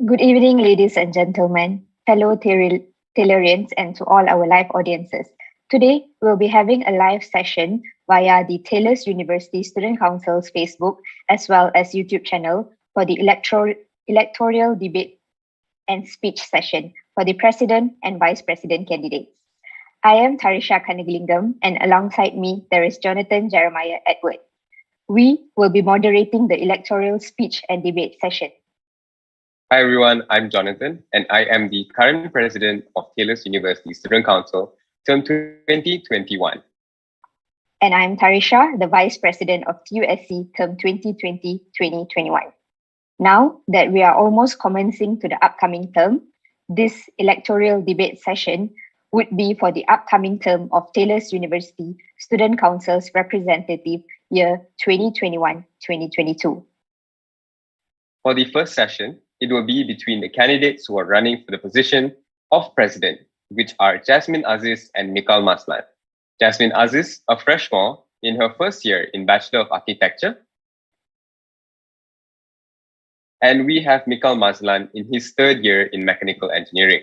Good evening, ladies and gentlemen, fellow Taylorians, and to all our live audiences. Today, we'll be having a live session via the Taylor's University Student Council's Facebook as well as YouTube channel for the electoral debate and speech session for the President and Vice President candidates. I am Tarisha Kanaglingam, and alongside me, there is Jonathan Jeremiah Edward. We will be moderating the electoral speech and debate session. Hi everyone, I'm Jonathan and I am the current president of Taylor's University Student Council, term 2021. And I'm Tarisha, the vice president of TUSC, term 2020-2021. Now that we are almost commencing to the upcoming term, this electoral debate session would be for the upcoming term of Taylor's University Student Council's representative year 2021-2022. For the first session, it will be between the candidates who are running for the position of president, which are Jasmine Aziz and Mikal Maslan. Jasmine Aziz, a freshman in her first year in Bachelor of Architecture. And we have Mikal Maslan in his third year in Mechanical Engineering.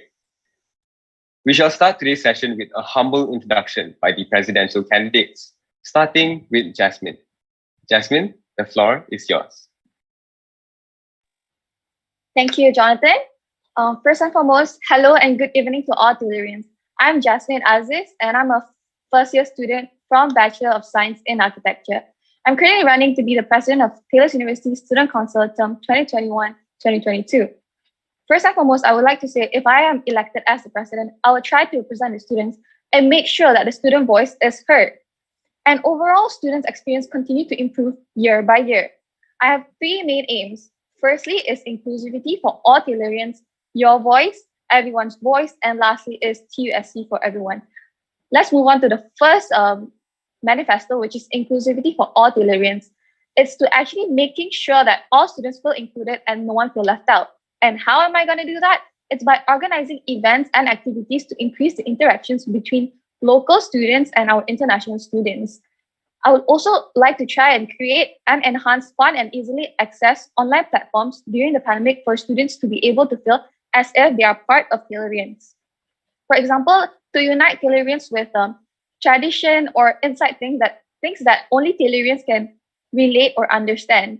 We shall start today's session with a humble introduction by the presidential candidates, starting with Jasmine. Jasmine, the floor is yours. Thank you, Jonathan. First and foremost, hello and good evening to all Taylorians. I'm Jasmine Aziz, and I'm a first-year student from Bachelor of Science in Architecture. I'm currently running to be the president of Taylor's University Student Council term 2021-2022. First and foremost, I would like to say if I am elected as the president, I will try to represent the students and make sure that the student voice is heard. And overall, students' experience continue to improve year by year. I have three main aims. Firstly is inclusivity for all Taylorians, your voice, everyone's voice, and lastly is TUSC for everyone. Let's move on to the first manifesto, which is inclusivity for all Taylorians. It's to actually making sure that all students feel included and no one feel left out. And how am I going to do that? It's by organizing events and activities to increase the interactions between local students and our international students. I would also like to try and create and enhance fun and easily access online platforms during the pandemic for students to be able to feel as if they are part of Taylorians. For example, to unite Taylorians with tradition or insight things that only Taylorians can relate or understand.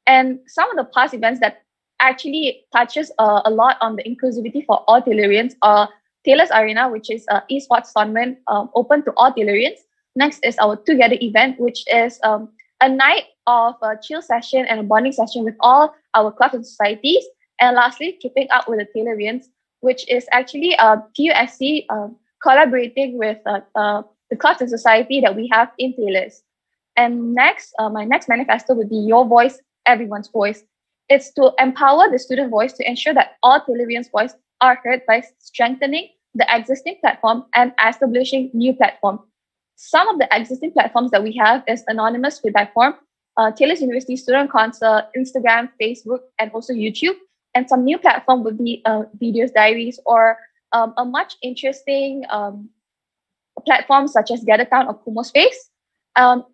And some of the past events that actually touches a lot on the inclusivity for all Taylorians are Taylor's Arena, which is an esports tournament open to all Taylorians. Next is our Together event, which is a night of a chill session and a bonding session with all our clubs and societies. And lastly, Keeping Up with the Taylorians, which is actually TUSC collaborating with the clubs and society that we have in Taylor's. And next, my next manifesto would be Your Voice, Everyone's Voice. It's to empower the student voice to ensure that all Taylorians' voice are heard by strengthening the existing platform and establishing new platform. Some of the existing platforms that we have is Anonymous Feedback Form, Taylor's University Student Council, Instagram, Facebook, and also YouTube. And some new platform would be Videos Diaries or a much interesting platform such as GatherTown or Kumo Space.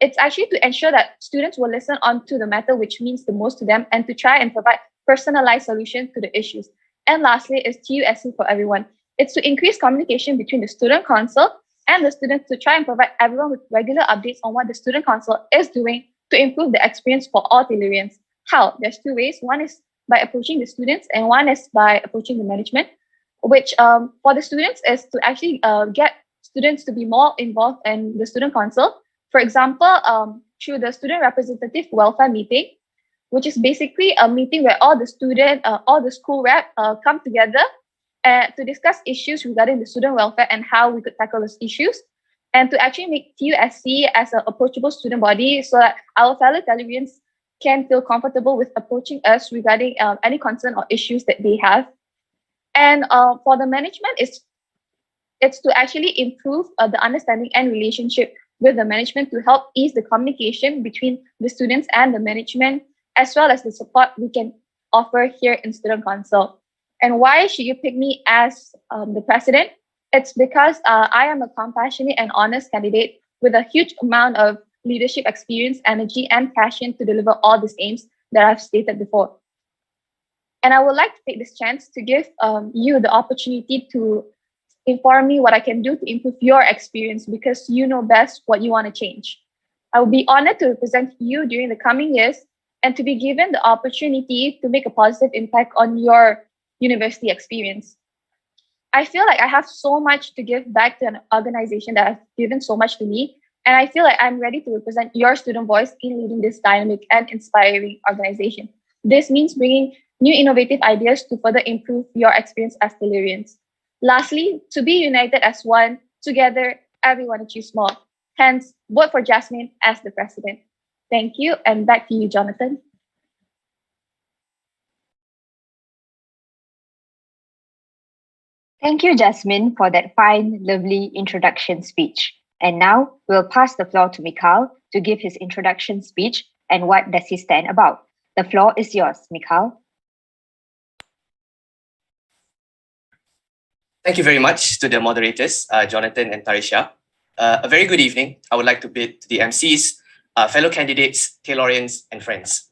It's actually to ensure that students will listen on to the matter which means the most to them and to try and provide personalized solutions to the issues. And lastly is TUSC for everyone. It's to increase communication between the student council and the students to try and provide everyone with regular updates on what the student council is doing to improve the experience for all Taylorians. How? There's two ways. One is by approaching the students and one is by approaching the management, which for the students is to actually get students to be more involved in the student council. For example, through the student representative welfare meeting, which is basically a meeting where all the school rep come together to discuss issues regarding the student welfare and how we could tackle those issues, and to actually make TUSC as an approachable student body so that our fellow Taylorians can feel comfortable with approaching us regarding any concern or issues that they have. And for the management, it's to actually improve the understanding and relationship with the management to help ease the communication between the students and the management, as well as the support we can offer here in Student Council. And why should you pick me as the president? It's because I am a compassionate and honest candidate with a huge amount of leadership experience, energy, and passion to deliver all these aims that I've stated before. And I would like to take this chance to give you the opportunity to inform me what I can do to improve your experience because you know best what you want to change. I will be honored to represent you during the coming years and to be given the opportunity to make a positive impact on your university experience. I feel like I have so much to give back to an organization that has given so much to me. And I feel like I'm ready to represent your student voice in leading this dynamic and inspiring organization. This means bringing new innovative ideas to further improve your experience as Tellurians. Lastly, to be united as one, together, everyone achieves more. Hence, vote for Jasmine as the president. Thank you, and back to you, Jonathan. Thank you, Jasmine, for that fine, lovely introduction speech. And now we'll pass the floor to Mikhail to give his introduction speech and what does he stand about. The floor is yours, Mikhail. Thank you very much to the moderators, Jonathan and Tarisha. A very good evening. I would like to bid to the MCs, fellow candidates, Taylorians, and friends.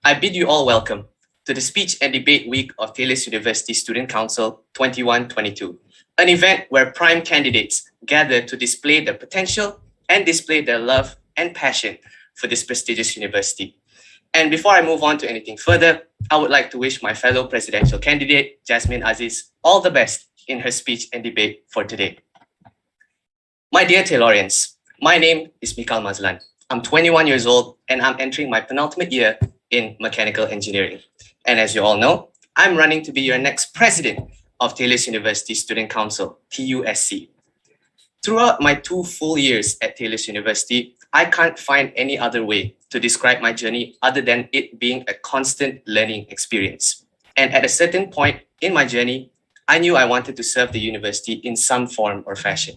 I bid you all welcome to the Speech and Debate Week of Taylor's University Student Council 21-22, an event where prime candidates gather to display their potential and display their love and passion for this prestigious university. And before I move on to anything further, I would like to wish my fellow presidential candidate, Jasmine Aziz, all the best in her speech and debate for today. My dear Taylorians, my name is Mikhail Mazlan. I'm 21 years old and I'm entering my penultimate year in mechanical engineering. And as you all know, I'm running to be your next president of Taylor's University Student Council, TUSC. Throughout my 2 full years at Taylor's University, I can't find any other way to describe my journey other than it being a constant learning experience. And at a certain point in my journey, I knew I wanted to serve the university in some form or fashion.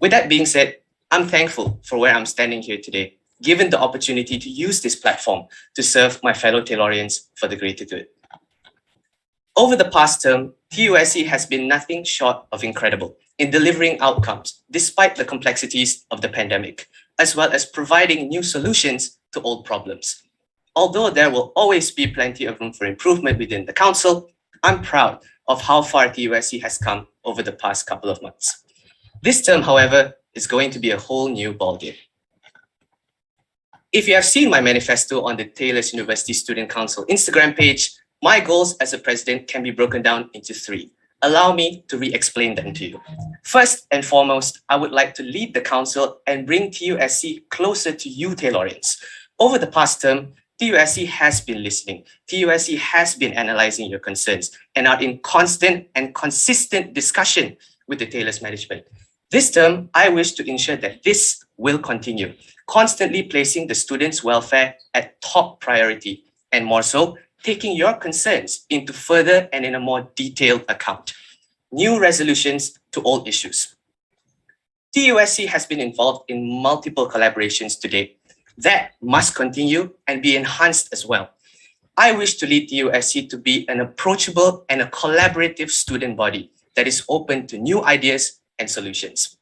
With that being said, I'm thankful for where I'm standing here today, given the opportunity to use this platform to serve my fellow Taylorians for the greater good. Over the past term, TUSC has been nothing short of incredible in delivering outcomes despite the complexities of the pandemic, as well as providing new solutions to old problems. Although there will always be plenty of room for improvement within the council, I'm proud of how far TUSC has come over the past couple of months. This term, however, is going to be a whole new ballgame. If you have seen my manifesto on the Taylor's University Student Council Instagram page, my goals as a president can be broken down into 3. Allow me to re-explain them to you. First and foremost, I would like to lead the council and bring TUSC closer to you, Taylorians. Over the past term, TUSC has been listening. TUSC has been analyzing your concerns and are in constant and consistent discussion with the Taylor's management. This term, I wish to ensure that this will continue, constantly placing the students' welfare at top priority, and more so, taking your concerns into further and in a more detailed account. New resolutions to old issues. TUSC has been involved in multiple collaborations to date. That must continue and be enhanced as well. I wish to lead TUSC to be an approachable and a collaborative student body that is open to new ideas and solutions.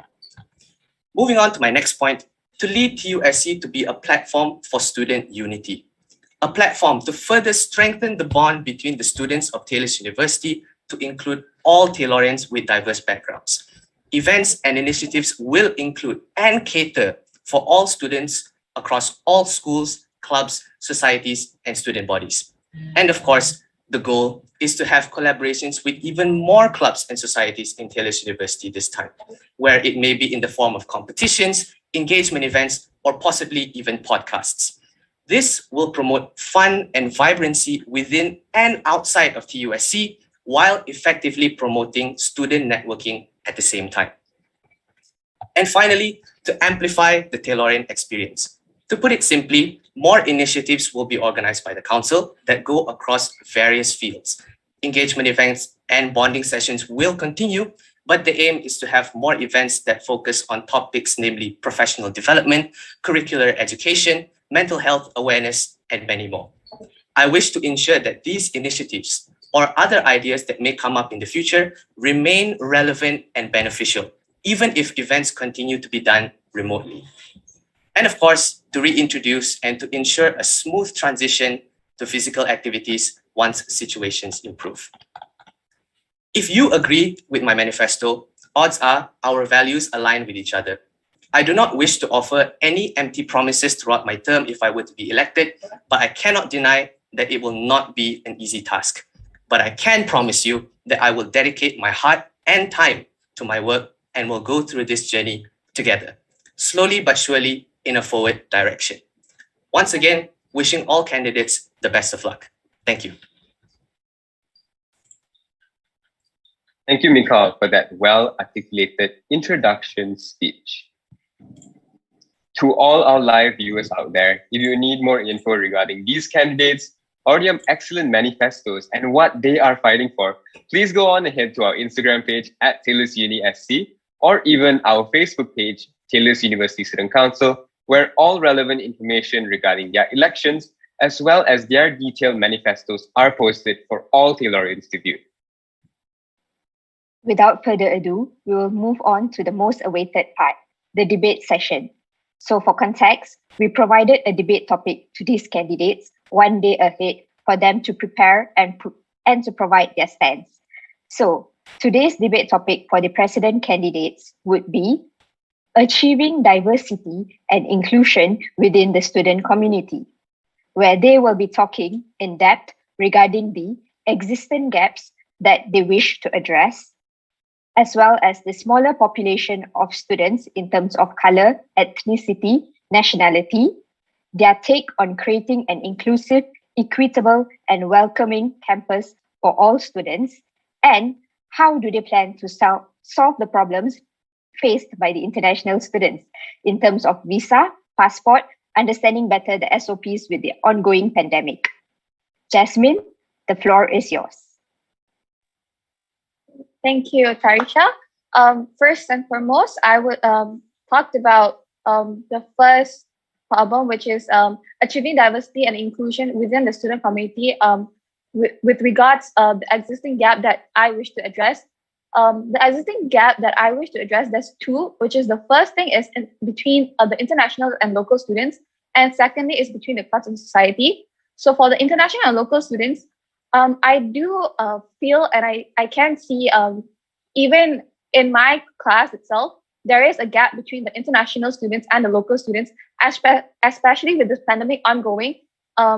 Moving on to my next point, to lead TUSC to be a platform for student unity, a platform to further strengthen the bond between the students of Taylor's University to include all Taylorians with diverse backgrounds. Events and initiatives will include and cater for all students across all schools, clubs, societies, and student bodies. And of course, the goal is to have collaborations with even more clubs and societies in Taylor's University this time, where it may be in the form of competitions, engagement events, or possibly even podcasts. This will promote fun and vibrancy within and outside of TUSC while effectively promoting student networking at the same time. And finally, to amplify the Taylorian experience. To put it simply, more initiatives will be organized by the council that go across various fields. Engagement events and bonding sessions will continue, but the aim is to have more events that focus on topics, namely professional development, curricular education, mental health awareness, and many more. I wish to ensure that these initiatives or other ideas that may come up in the future remain relevant and beneficial, even if events continue to be done remotely. And of course, to reintroduce and to ensure a smooth transition to physical activities, once situations improve. If you agree with my manifesto, odds are our values align with each other. I do not wish to offer any empty promises throughout my term if I were to be elected, but I cannot deny that it will not be an easy task. But I can promise you that I will dedicate my heart and time to my work and will go through this journey together, slowly but surely in a forward direction. Once again, wishing all candidates the best of luck. Thank you. Thank you, Mikal, for that well-articulated introduction speech. To all our live viewers out there, if you need more info regarding these candidates or their excellent manifestos and what they are fighting for, please go on ahead to our Instagram page at TUSC or even our Facebook page, Taylor's University Student Council, where all relevant information regarding their elections as well as their detailed manifestos are posted for all Taylorians to view. Without further ado, we will move on to the most awaited part, the debate session. So for context, we provided a debate topic to these candidates one day ahead for them to prepare and to provide their stance. So today's debate topic for the president candidates would be achieving diversity and inclusion within the student community, where they will be talking in depth regarding the existing gaps that they wish to address, as well as the smaller population of students in terms of color, ethnicity, nationality, their take on creating an inclusive, equitable, and welcoming campus for all students, and how do they plan to solve the problems faced by the international students in terms of visa, passport, understanding better the SOPs with the ongoing pandemic. Jasmine, the floor is yours. Thank you, Tarisha. First and foremost, I would talk about the first problem, which is achieving diversity and inclusion within the student community with regards the existing gap that I wish to address. The existing gap that I wish to address, there's two, which is the first thing is between the international and local students, and secondly is between the class and society. So for the international and local students, I do feel and I can see even in my class itself, there is a gap between the international students and the local students, especially with this pandemic ongoing.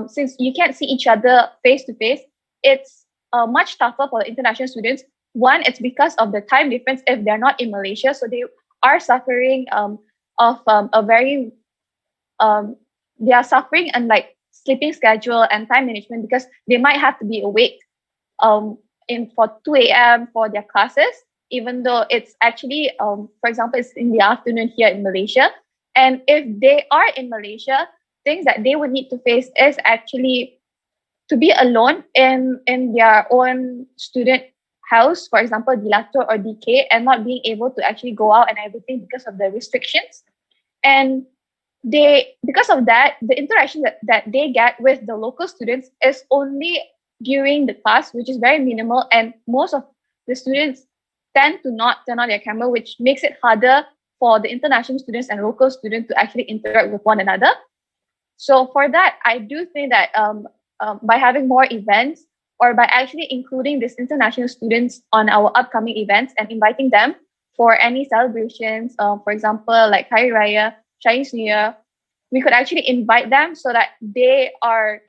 Since you can't see each other face to face, it's much tougher for the international students. One, it's because of the time difference if they're not in Malaysia, so they are suffering of a very they are suffering and like sleeping schedule and time management because they might have to be awake for 2 a.m. for their classes, even though it's actually, for example, it's in the afternoon here in Malaysia. And if they are in Malaysia, things that they would need to face is actually to be alone in their own student house, for example, electoral or DK, and not being able to actually go out and everything because of the restrictions. And because of that, the interaction that they get with the local students is only during the class, which is very minimal. And most of the students tend to not turn on their camera, which makes it harder for the international students and local students to actually interact with one another. So for that, I do think that by having more events or by actually including these international students on our upcoming events and inviting them for any celebrations, for example, like Hari Raya, Chinese New Year, we could actually invite them so that they are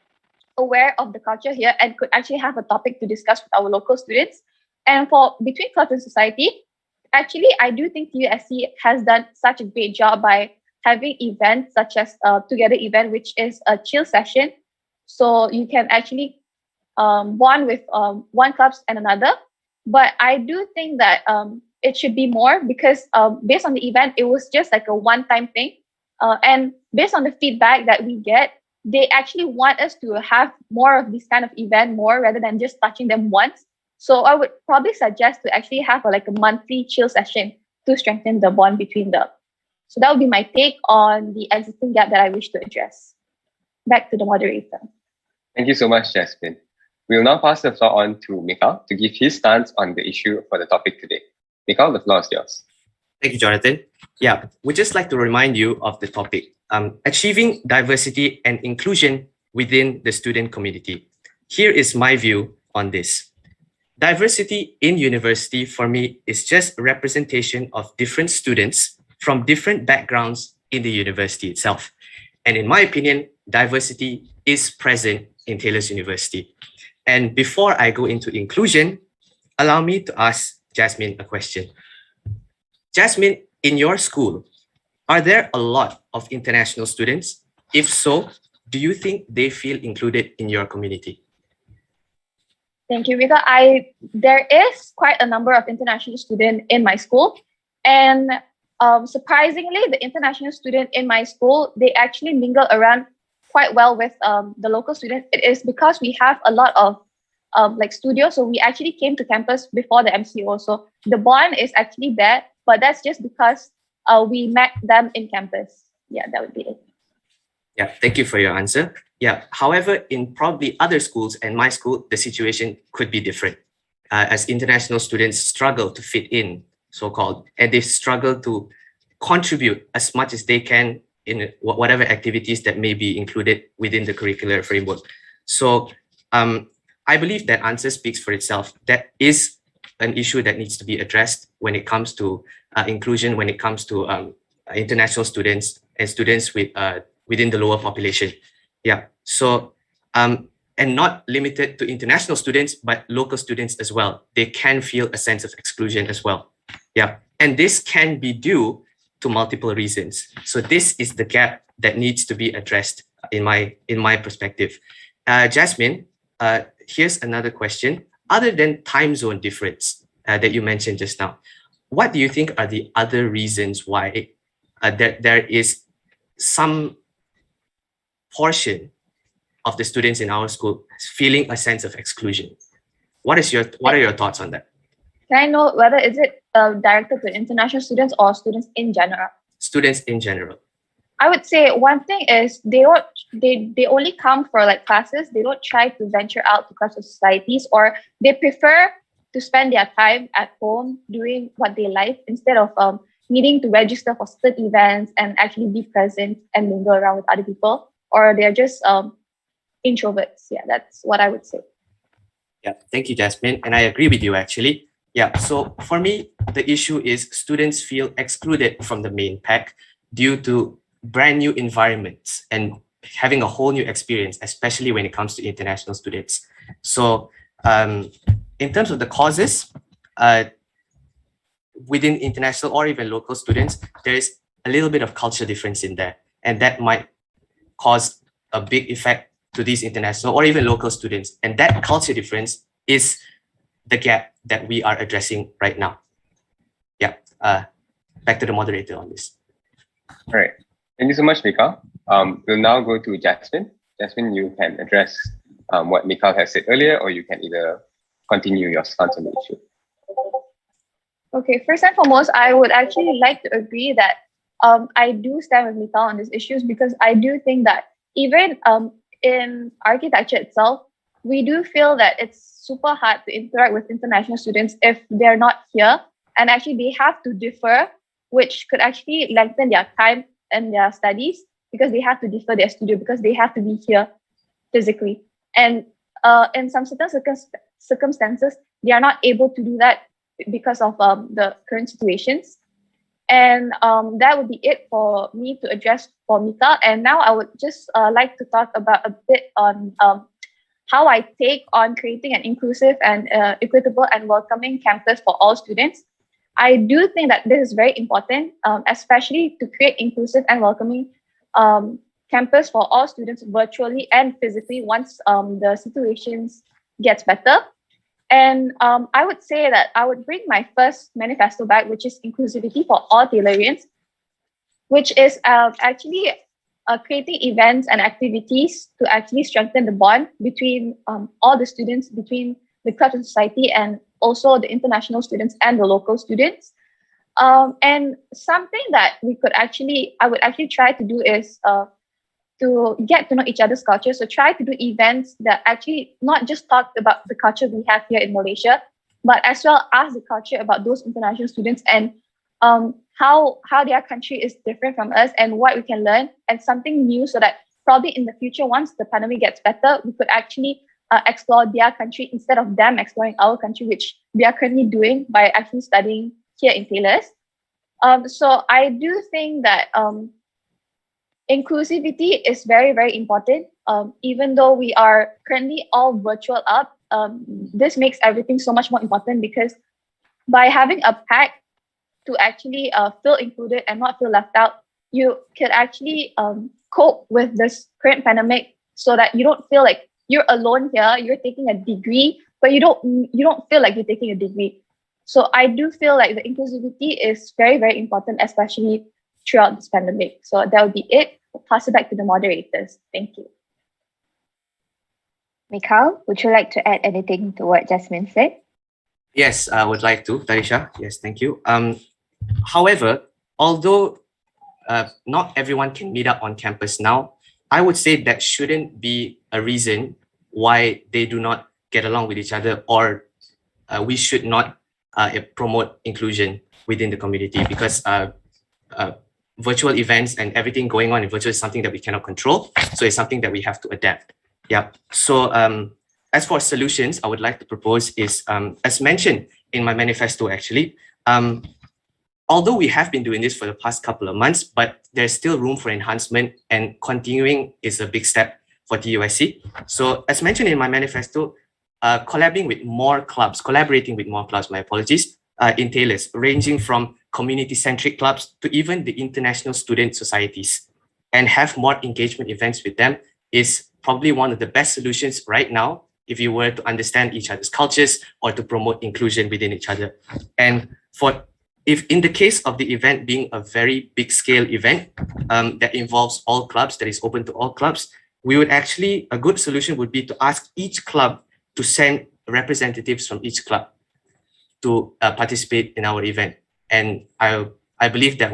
aware of the culture here and could actually have a topic to discuss with our local students. And for between class and society, actually, I do think TUSC has done such a great job by having events such as Together event, which is a chill session. So you can actually bond with one club and another. But I do think that it should be more because based on the event, it was just like a one-time thing. And based on the feedback that we get, they actually want us to have more of this kind of event more rather than just touching them once. So I would probably suggest to actually have like a monthly chill session to strengthen the bond between them. So that would be my take on the existing gap that I wish to address. Back to the moderator. Thank you so much, Jasmine. We'll now pass the floor on to Mikal to give his stance on the issue for the topic today. Mikal, the floor is yours. Thank you, Jonathan. Yeah, we'd just like to remind you of the topic, achieving diversity and inclusion within the student community. here is my view on this. Diversity in university for me is just a representation of different students from different backgrounds in the university itself. And in my opinion, diversity is present in Taylor's University. And before I go into inclusion, allow me to ask Jasmine a question. Jasmine, in your school, are there a lot of international students? If so, do you think they feel included in your community? Thank you, Rita. There is quite a number of international students in my school, and surprisingly, the international student in my school, they actually mingle around quite well with the local students. It is because we have a lot of like studios, so we actually came to campus before the MCO. So the bond is actually there, but that's just because we met them in campus. Yeah, that would be it. Yeah, thank you for your answer. Yeah, however, in probably other schools and my school, the situation could be different as international students struggle to fit in, so-called, and they struggle to contribute as much as they can in whatever activities that may be included within the curricular framework. So I believe that answer speaks for itself. That is an issue that needs to be addressed when it comes to inclusion, when it comes to international students and students with within the lower population. Yeah, so and not limited to international students, but local students as well. They can feel a sense of exclusion as well. Yeah, and this can be due to multiple reasons. So this is the gap that needs to be addressed in my perspective. Jasmine, here's another question. Other than time zone difference that you mentioned just now, what do you think are the other reasons why there is some portion of the students in our school feeling a sense of exclusion? What are your thoughts on that? Can I know whether is it directed to international students or students in general? Students in general. I would say one thing is they only come for like classes. They don't try to venture out to class societies, or they prefer to spend their time at home doing what they like instead of needing to register for certain events and actually be present and mingle around with other people. Or they're just introverts. Yeah, that's what I would say. Yeah, thank you, Jasmine. And I agree with you, actually. Yeah, so for me, the issue is students feel excluded from the main pack due to brand new environments and having a whole new experience, especially when it comes to international students. So in terms of the causes, within international or even local students, there is a little bit of culture difference in there. And that might cause a big effect to these international or even local students. And that culture difference is the gap that we are addressing right now. Yeah, back to the moderator on this. All right. Thank you so much, Mikal. We'll now go to Jasmine. Jasmine, you can address what Mikal has said earlier, or you can either continue your stance on the issue. Okay, first and foremost, I would actually like to agree that I do stand with Mikal on these issues, because I do think that even in architecture itself, we do feel that it's super hard to interact with international students if they're not here, and actually they have to defer, which could actually lengthen their time and their studies, because they have to defer their studio because they have to be here physically. And in some certain circumstances, they are not able to do that because of the current situations. And that would be it for me to address for Mika. And now I would just like to talk about a bit on how I take on creating an inclusive and equitable and welcoming campus for all students. I do think that this is very important, especially to create inclusive and welcoming campus for all students virtually and physically once the situations gets better. And I would say that I would bring my first manifesto back, which is inclusivity for all Taylorians, which is actually creating events and activities to actually strengthen the bond between all the students, between the club and society, and also the international students and the local students. And something that I would actually try to do is to get to know each other's culture. So try to do events that actually not just talk about the culture we have here in Malaysia, but as well as the culture about those international students and how their country is different from us and what we can learn and something new, so that probably in the future, once the pandemic gets better, we could actually explore their country instead of them exploring our country, which we are currently doing by actually studying here in Taylor's. So I do think that inclusivity is very, very important. Even though we are currently all virtual up, this makes everything so much more important, because by having a pact to actually feel included and not feel left out, you can actually cope with this current pandemic, so that you don't feel like you're alone here. You're taking a degree, but you don't feel like you're taking a degree. So I do feel like the inclusivity is very, very important, especially throughout this pandemic. So that would be it. I'll pass it back to the moderators. Thank you. Mikhail, would you like to add anything to what Jasmine said? Yes, I would like to, Tarisha. Yes, thank you. However, although not everyone can meet up on campus now, I would say that shouldn't be a reason why they do not get along with each other, or we should not promote inclusion within the community, because virtual events and everything going on in virtual is something that we cannot control. So it's something that we have to adapt. Yeah. So as for solutions, I would like to propose is, as mentioned in my manifesto, actually, although we have been doing this for the past couple of months, but there's still room for enhancement, and continuing is a big step for TUSC. So as mentioned in my manifesto, collaborating with more clubs, my apologies, in Taylor's, ranging from community-centric clubs to even the international student societies, and have more engagement events with them is probably one of the best solutions right now if you were to understand each other's cultures or to promote inclusion within each other. And if in the case of the event being a very big scale event that involves all clubs, that is open to all clubs, we would actually, a good solution would be to ask each club to send representatives from each club to participate in our event. And I believe that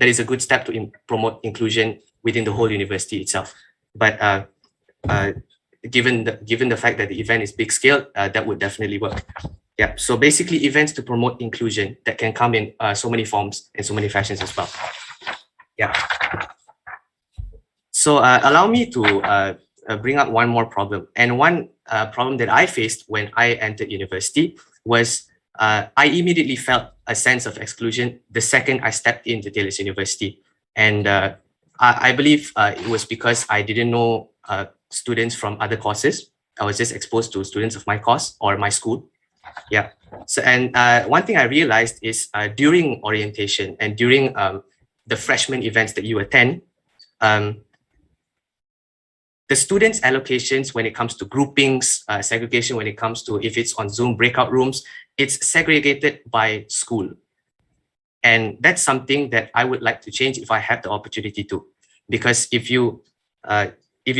is a good step to promote inclusion within the whole university itself. But given the fact that the event is big scale, that would definitely work. Yeah, so basically events to promote inclusion that can come in so many forms and so many fashions as well. Yeah. So allow me to bring up one more problem. And one problem that I faced when I entered university was I immediately felt a sense of exclusion the second I stepped into Taylor's University. And I believe it was because I didn't know students from other courses. I was just exposed to students of my course or my school. Yeah. So, and one thing I realized is during orientation and during the freshman events that you attend, the students' allocations when it comes to groupings, segregation when it comes to if it's on Zoom breakout rooms, it's segregated by school. And that's something that I would like to change if I had the opportunity to. Because if you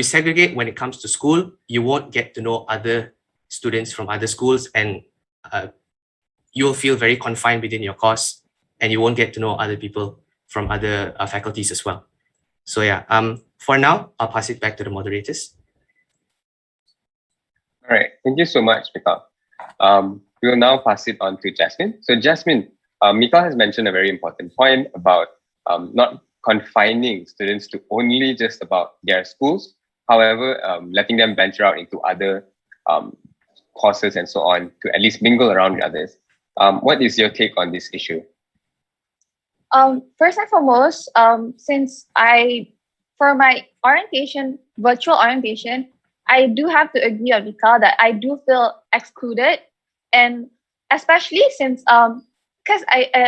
segregate when it comes to school, you won't get to know other students from other schools, and you'll feel very confined within your course, and you won't get to know other people from other faculties as well. So yeah, for now, I'll pass it back to the moderators. All right, thank you so much, Mikhail. We will now pass it on to Jasmine. So Jasmine, Mikhail has mentioned a very important point about not confining students to only just about their schools, however, letting them venture out into other courses and so on to at least mingle around with others. What is your take on this issue? First and foremost, since for my orientation, virtual orientation, I do have to agree on Mikhail that I do feel excluded, and especially since because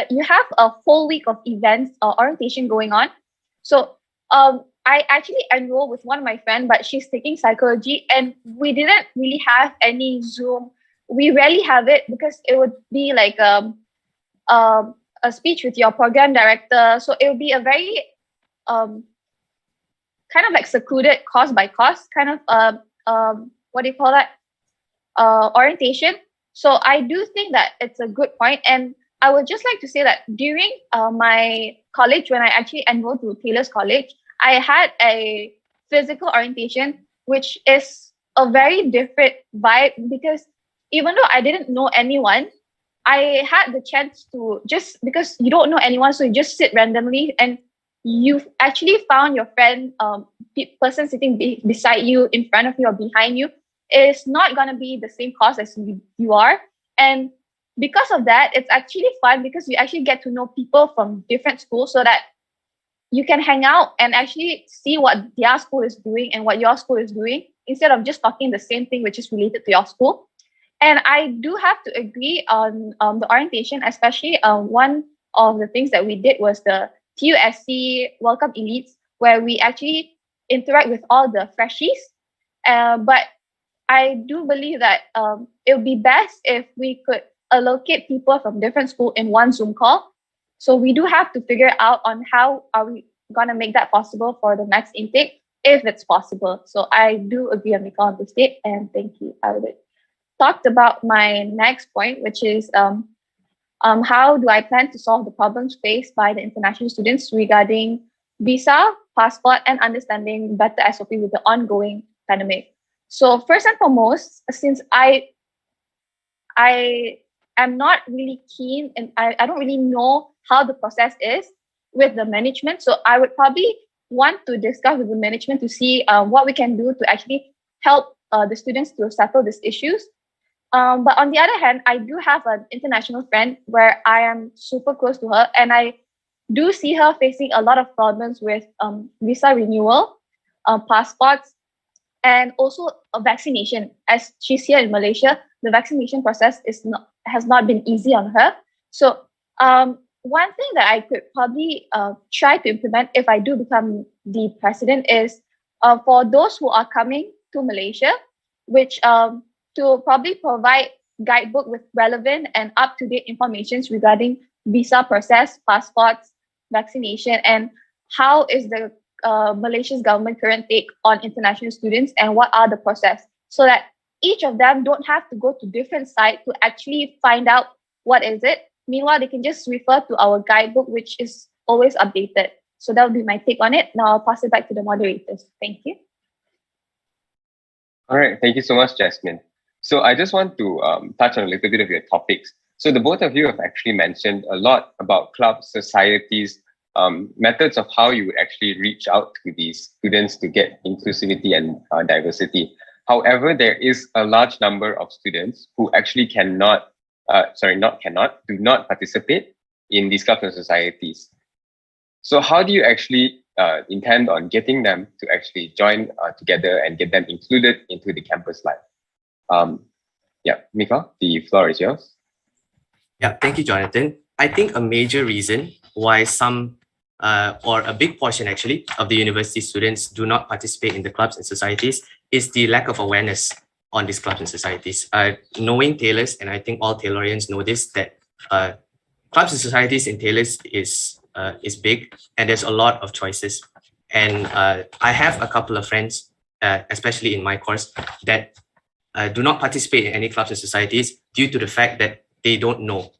you have a whole week of events or orientation going on. So I actually enrolled with one of my friends, but she's taking psychology, and we didn't really have any Zoom. We rarely have it because it would be like a speech with your program director. So it would be a very kind of like secluded course by course kind of what do you call that, orientation. So I do think that it's a good point, and I would just like to say that during my college, when I actually enrolled to Taylor's College, I had a physical orientation, which is a very different vibe, because even though I didn't know anyone, I had the chance to, just because you don't know anyone, so you just sit randomly and you've actually found your friend, person sitting beside you, in front of you, or behind you. is not going to be the same cost as you are. And because of that, it's actually fun because you actually get to know people from different schools so that you can hang out and actually see what their school is doing and what your school is doing instead of just talking the same thing which is related to your school. And I do have to agree on the orientation, especially one of the things that we did was the TUSC Welcome Elites, where we actually interact with all the freshies. But I do believe that it would be best if we could allocate people from different schools in one Zoom call. So we do have to figure out on how are we going to make that possible for the next intake, if it's possible. So I do agree on Mika on this date, and thank you. I would talked about my next point, which is how do I plan to solve the problems faced by the international students regarding visa, passport, and understanding better SOP with the ongoing pandemic. So first and foremost, since I am not really keen and I don't really know how the process is with the management, so I would probably want to discuss with the management to see what we can do to actually help the students to settle these issues. But on the other hand, I do have an international friend where I am super close to her, and I do see her facing a lot of problems with visa renewal, passports, and also a vaccination. As she's here in Malaysia, the vaccination process has not been easy on her. So one thing that I could probably try to implement if I do become the president is for those who are coming to Malaysia, which to probably provide guidebook with relevant and up-to-date information regarding visa process, passports, vaccination, and how is the Malaysia's government current take on international students and what are the process, so that each of them don't have to go to different sites to actually find out what is it. Meanwhile, they can just refer to our guidebook, which is always updated. So that would be my take on it. Now I'll pass it back to the moderators. Thank you. All right, thank you so much, Jasmine. So I just want to touch on a little bit of your topics. So the both of you have actually mentioned a lot about clubs, societies, methods of how you would actually reach out to these students to get inclusivity and diversity. However, there is a large number of students who actually do not participate in these clubs and societies. So how do you actually intend on getting them to actually join together and get them included into the campus life? Mika, the floor is yours. Yeah, thank you, Jonathan. I think a major reason why some or a big portion actually of the university students do not participate in the clubs and societies is the lack of awareness on these clubs and societies. Knowing Taylors, and I think all Taylorians know this, that clubs and societies in Taylors is big, and there's a lot of choices. And I have a couple of friends, especially in my course, that do not participate in any clubs and societies due to the fact that they don't know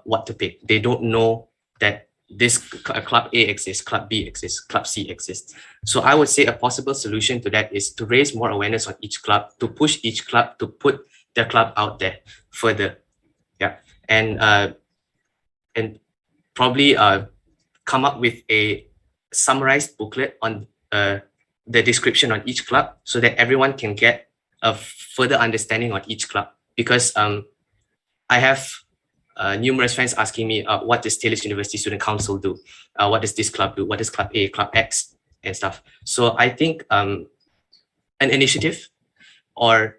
what to pick. They don't know that this club A exists, club B exists, club C exists. So I would say a possible solution to that is to raise more awareness on each club, to push each club to put their club out there further. Yeah, and probably come up with a summarized booklet on the description on each club so that everyone can get a further understanding on each club. Because I have numerous friends asking me, what does Taylor's University Student Council do? What does this club do? What does Club A, Club X, and stuff? So I think an initiative or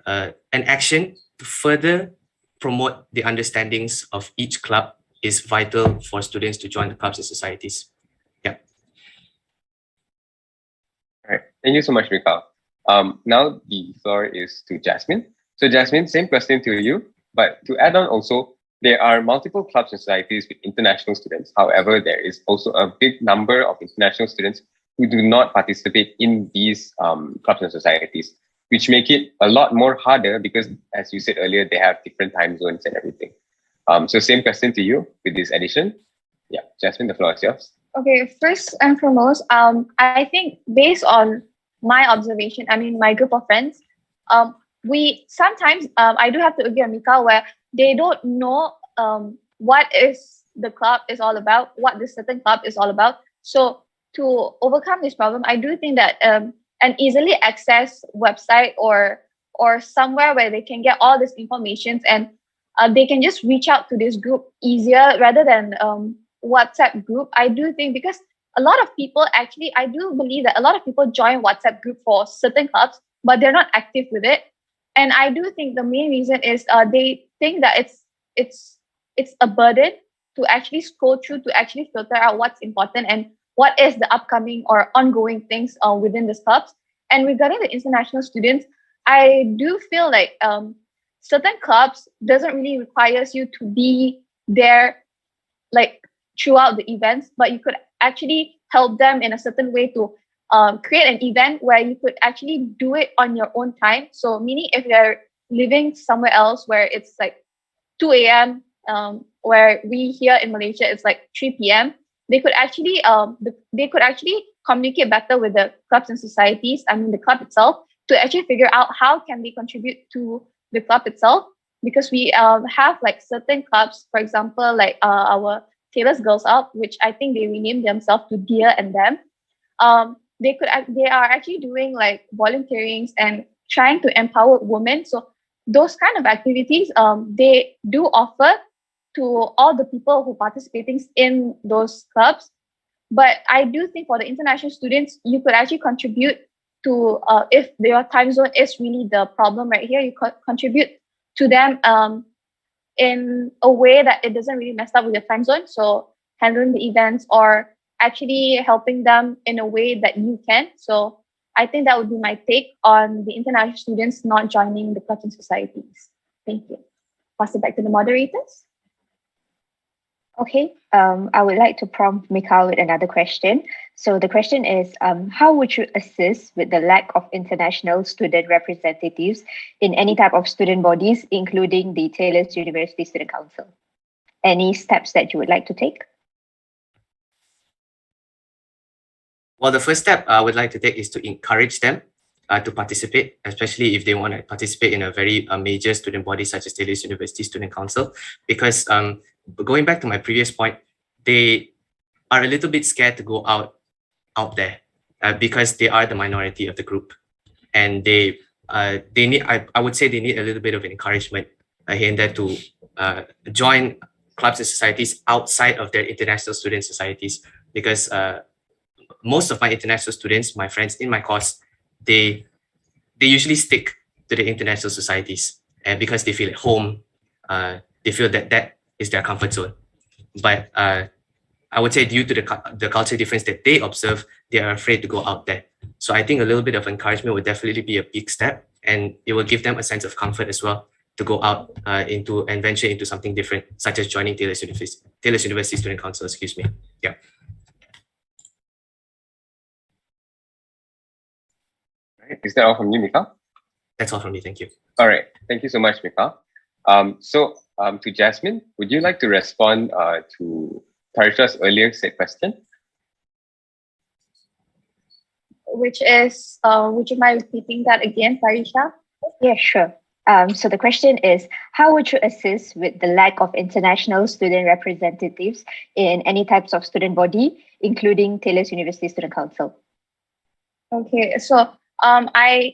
an action to further promote the understandings of each club is vital for students to join the clubs and societies. Yeah. All right. Thank you so much, Mika. Now the floor is to Jasmine. So Jasmine, same question to you, but to add on also, there are multiple clubs and societies with international students. However, there is also a big number of international students who do not participate in these clubs and societies, which make it a lot more harder because, as you said earlier, they have different time zones and everything. So same question to you with this addition. Yeah, Jasmine, the floor is yours. Okay, first and foremost, I think based on my observation, I mean, my group of friends, we sometimes, I do have to agree on Mika, where they don't know what is the club is all about, what this certain club is all about. So to overcome this problem, I do think that an easily accessed website or somewhere where they can get all this information, and they can just reach out to this group easier rather than WhatsApp group. I do think, because a lot of people actually, I do believe that a lot of people join WhatsApp group for certain clubs, but they're not active with it. And I do think the main reason is they think that it's a burden to actually scroll through, to actually filter out what's important and what is the upcoming or ongoing things within these clubs. And regarding the international students, I do feel like certain clubs doesn't really requires you to be there like throughout the events, but you could actually help them in a certain way to create an event where you could actually do it on your own time. So meaning if you're living somewhere else where it's like 2 a.m., where we here in Malaysia it's like 3 p.m., they could actually communicate better with the clubs and societies, I mean the club itself, to actually figure out how can they contribute to the club itself. Because we have like certain clubs, for example, like our Taylor's Girls Up, which I think they renamed themselves to Dear and Them. They are actually doing like volunteerings and trying to empower women. So those kind of activities, they do offer to all the people who participating in those clubs. But I do think for the international students, you could actually contribute to, if your time zone is really the problem right here, you could contribute to them in a way that it doesn't really mess up with your time zone. So handling the events or actually helping them in a way that you can. So I think that would be my take on the international students not joining the clubs and societies. Thank you. Pass it back to the moderators. Okay, I would like to prompt Mikhail with another question. So the question is, how would you assist with the lack of international student representatives in any type of student bodies, including the Taylor's University Student Council? Any steps that you would like to take? Well, the first step I would like to take is to encourage them to participate, especially if they want to participate in a very major student body such as Taylor's University Student Council, because going back to my previous point, they are a little bit scared to go out there because they are the minority of the group, and they need, I would say they need a little bit of encouragement here and there to join clubs and societies outside of their international student societies, because most of my international students, my friends in my course, they usually stick to the international societies, and because they feel at home, they feel that is their comfort zone. But I would say due to the culture difference that they observe, they are afraid to go out there. So I think a little bit of encouragement would definitely be a big step, and it will give them a sense of comfort as well to go out into and venture into something different, such as joining Taylor's University Student Council. Excuse me. Yeah. Right. Is that all from you, Mikhail? That's all from me. Thank you. All right. Thank you so much, Mikhail. So to Jasmine, would you like to respond to Tarisha's earlier said question? Which is, would you mind repeating that again, Tarisha? Yeah, sure. So the question is, how would you assist with the lack of international student representatives in any types of student body, including Taylor's University Student Council? Okay, so I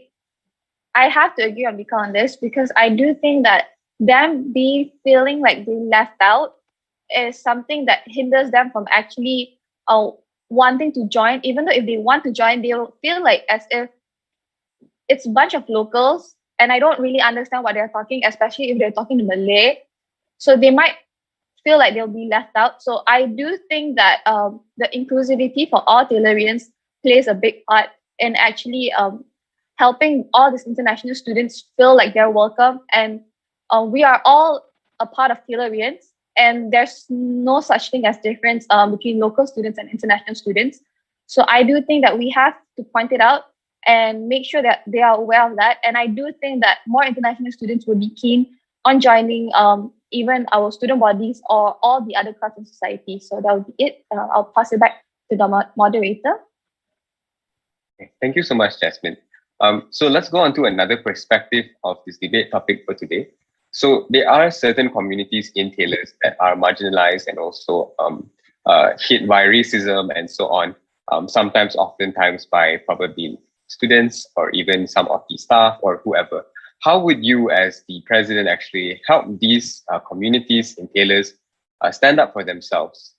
have to agree on Vika on this, because I do think that them feeling like they left out is something that hinders them from actually wanting to join. Even though if they want to join, they'll feel like as if it's a bunch of locals and I don't really understand what they're talking, especially if they're talking in Malay. So they might feel like they'll be left out. So I do think that the inclusivity for all Taylorians plays a big part in actually helping all these international students feel like they're welcome. And we are all a part of Taylorians, and there's no such thing as difference between local students and international students. So I do think that we have to point it out and make sure that they are aware of that. And I do think that more international students will be keen on joining even our student bodies or all the other clubs and societies. So that would be it. I'll pass it back to the moderator. Thank you so much, Jasmine. So let's go on to another perspective of this debate topic for today. So there are certain communities in Taylor's that are marginalized and also hit by racism and so on, sometimes, oftentimes by probably students or even some of the staff or whoever. How would you, as the president, actually help these communities in tailors stand up for themselves?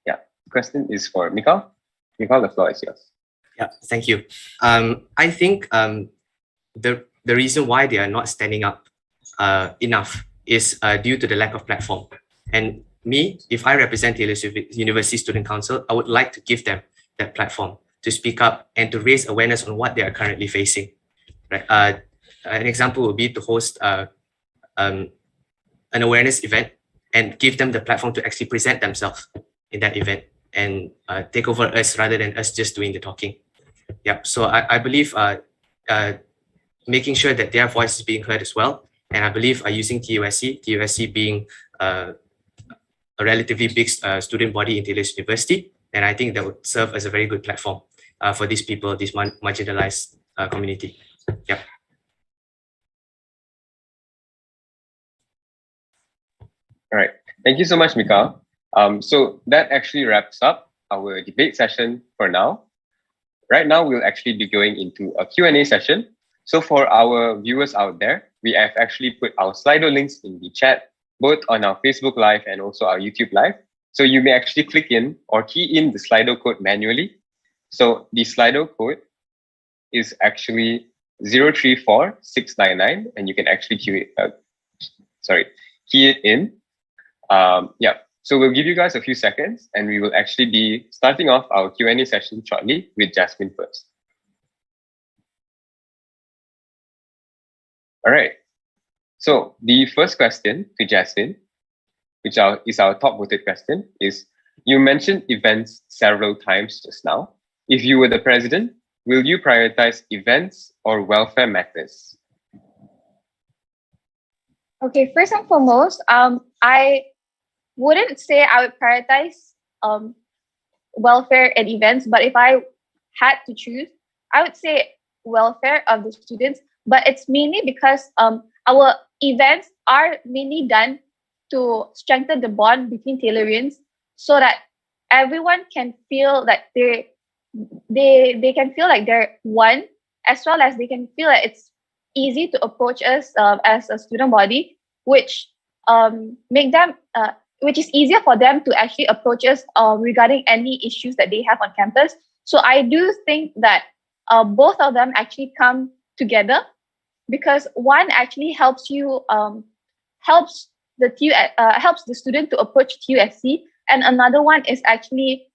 Yeah, the question is for Mikal. Mikal, the floor is yours. Yeah, thank you. I think the reason why they are not standing up enough is due to the lack of platform. And me, if I represent Taylor's University Student Council, I would like to give them that platform to speak up and to raise awareness on what they are currently facing. Right? An example would be to host an awareness event and give them the platform to actually present themselves in that event and take over us rather than us just doing the talking. Yeah, so I believe making sure that their voice is being heard as well. And I believe using TUSC being a relatively big student body in Taylor's University, and I think that would serve as a very good platform for these people, this marginalized community. Yeah. All right. Thank you so much, Mikal. So that actually wraps up our debate session for now. Right now, we'll actually be going into a Q&A session. So for our viewers out there, we have actually put our Slido links in the chat, both on our Facebook Live and also our YouTube Live. So you may actually click in or key in the Slido code manually. So the Slido code is actually 034699, and you can actually key it in. Yeah, so we'll give you guys a few seconds and we will actually be starting off our Q&A session shortly with Jasmine first. All right, so the first question to Jasmine, which is our top voted question, is you mentioned events several times just now. If you were the president, will you prioritize events or welfare matters? Okay, first and foremost, I wouldn't say I would prioritize welfare and events, but if I had to choose, I would say welfare of the students. But it's mainly because our events are mainly done to strengthen the bond between Taylorians, so that everyone can feel that they can feel like they're one, as well as they can feel that it's easy to approach us as a student body, which which is easier for them to actually approach us regarding any issues that they have on campus. So I do think that both of them actually come together, because one actually helps you helps the student to approach TUSC, and another one is actually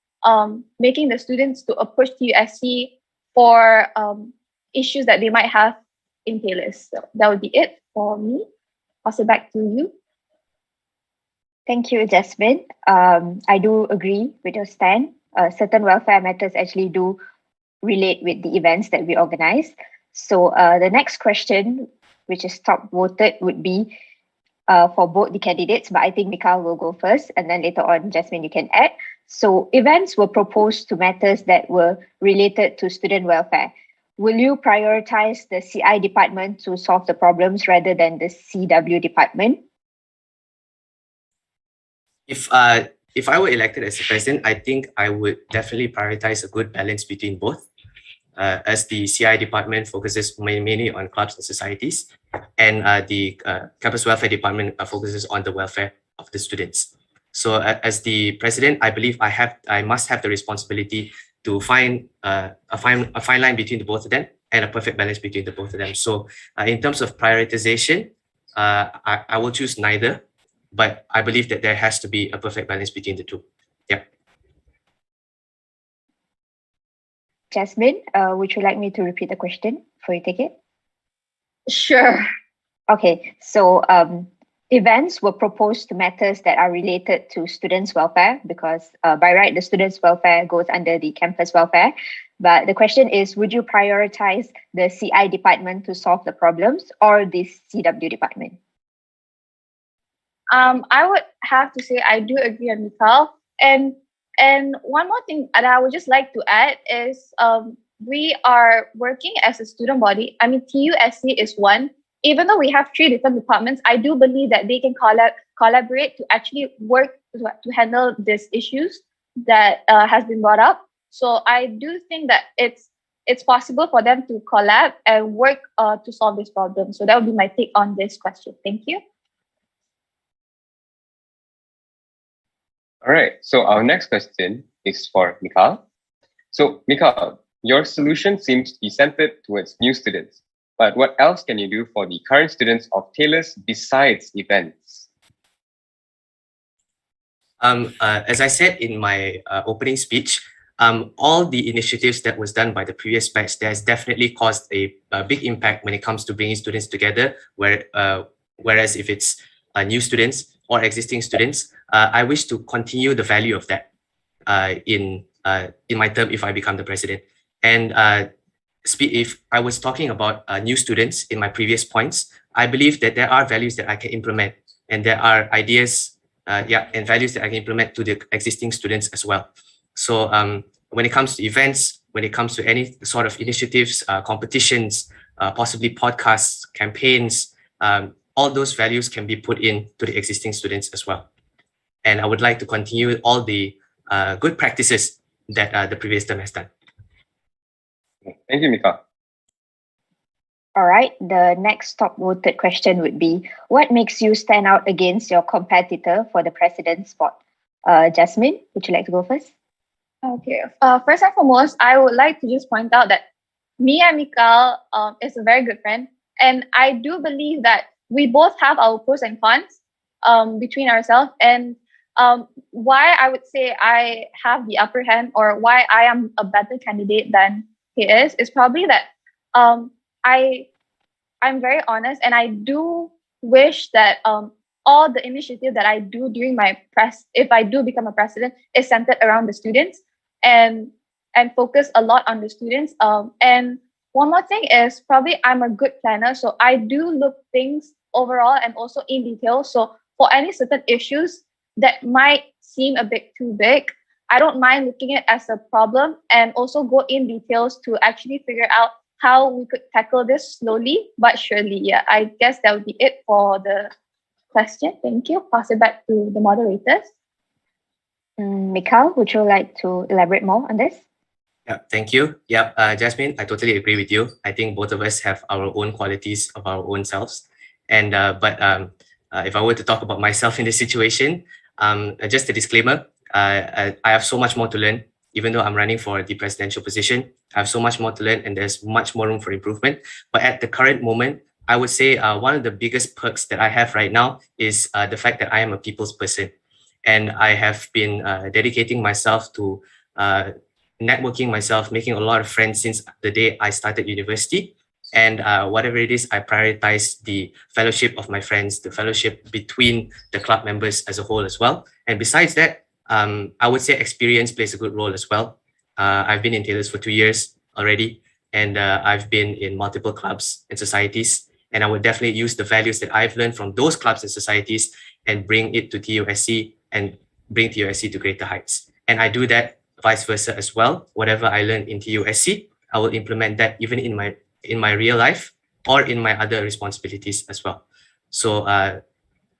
making the students to approach TUSC for issues that they might have in Taylor's. So that would be it for me. Pass it back to you. Thank you, Jasmine. I do agree with your stand. Certain welfare matters actually do relate with the events that we organize. So the next question, which is top voted, would be for both the candidates, but I think Mikal will go first, and then later on, Jasmine, you can add. So events were proposed to matters that were related to student welfare. Will you prioritize the CI department to solve the problems rather than the CW department? If I were elected as the president, I think I would definitely prioritize a good balance between both. As the CI department focuses mainly on clubs and societies, and the campus welfare department focuses on the welfare of the students. So as the president, I believe I must have the responsibility to find a fine line between the both of them and a perfect balance between the both of them. So in terms of prioritization, I will choose neither, but I believe that there has to be a perfect balance between the two. Yeah. Jasmine, would you like me to repeat the question before you take it? Sure. Okay, so events were proposed to matters that are related to students' welfare, because by right, the students' welfare goes under the campus welfare. But the question is, would you prioritize the CI department to solve the problems or the CW department? I would have to say I do agree on Mikal. And one more thing that I would just like to add is we are working as a student body. I mean, TUSC is one. Even though we have 3 different departments, I do believe that they can collaborate to actually work to handle these issues that has been brought up. So I do think that it's it's possible for them to collab and work to solve this problem. So that would be my take on this question. Thank you. All right, so our next question is for Mikal. So, Mikal, your solution seems to be centered towards new students, but what else can you do for the current students of TUSC besides events? As I said in my opening speech, all the initiatives that was done by the previous batch, that has definitely caused a big impact when it comes to bringing students together. Whereas if it's new students or existing students, I wish to continue the value of that in my term if I become the president. And if I was talking about new students in my previous points, I believe that there are values that I can implement, and there are ideas and values that I can implement to the existing students as well. So when it comes to events, when it comes to any sort of initiatives, competitions, possibly podcasts, campaigns, all those values can be put in to the existing students as well. And I would like to continue all the good practices that the previous term has done. Thank you, Mikal. All right, the next top voted question would be, what makes you stand out against your competitor for the president spot? Jasmine, would you like to go first? Okay. First and foremost, I would like to just point out that me and Mikal is a very good friend. And I do believe that we both have our pros and cons between ourselves. And why I would say I have the upper hand, or why I am a better candidate than he is probably that I'm very honest, and I do wish that all the initiative that I do during my if I do become a president, is centered around the students and focus a lot on the students. And one more thing is probably I'm a good planner, so I do look things overall and also in detail. So for any certain issues that might seem a bit too big, I don't mind looking at it as a problem and also go in details to actually figure out how we could tackle this slowly but surely. Yeah, I guess that would be it for the question. Thank you. Pass it back to the moderators. Mikal, would you like to elaborate more on this? Yeah, thank you. Yeah, Jasmine, I totally agree with you. I think both of us have our own qualities of our own selves. And but if I were to talk about myself in this situation, just a disclaimer, I have so much more to learn. Even though I'm running for the presidential position, I have so much more to learn, and there's much more room for improvement. But at the current moment, I would say one of the biggest perks that I have right now is the fact that I am a people's person. And I have been dedicating myself to networking myself, making a lot of friends since the day I started university. And whatever it is, I prioritize the fellowship of my friends, the fellowship between the club members as a whole as well. And besides that, I would say experience plays a good role as well. I've been in TUSC for 2 years already, and I've been in multiple clubs and societies. And I would definitely use the values that I've learned from those clubs and societies and bring it to TUSC and bring TUSC to greater heights. And I do that vice versa as well. Whatever I learn in TUSC, I will implement that even in my real life or in my other responsibilities as well. So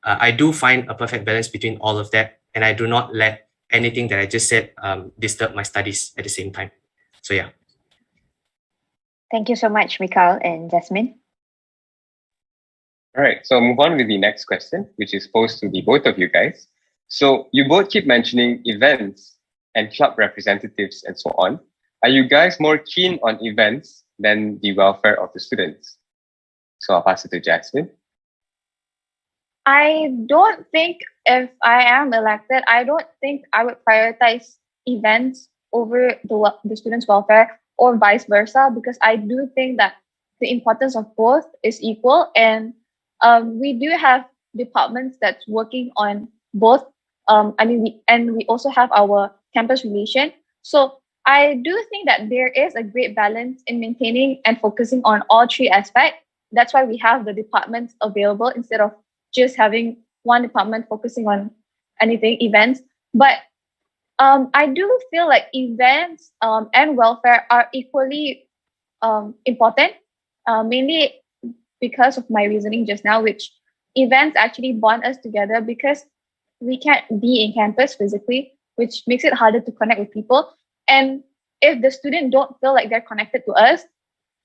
I do find a perfect balance between all of that, and I do not let anything that I just said disturb my studies at the same time. So yeah. Thank you so much, Mikal and Jasmine. All right, so I'll move on with the next question, which is posed to the both of you guys. So you both keep mentioning events and club representatives and so on. Are you guys more keen on events than the welfare of the students? So I'll pass it to Jasmine. I don't think if I am elected, I don't think I would prioritize events over the students' welfare or vice versa, because I do think that the importance of both is equal. And we do have departments that's working on both. We also have our campus relation. So I do think that there is a great balance in maintaining and focusing on all three aspects. That's why we have the departments available instead of just having one department focusing on anything events. But I do feel like events and welfare are equally important, mainly because of my reasoning just now, which events actually bond us together because we can't be in campus physically, which makes it harder to connect with people. And if the student don't feel like they're connected to us,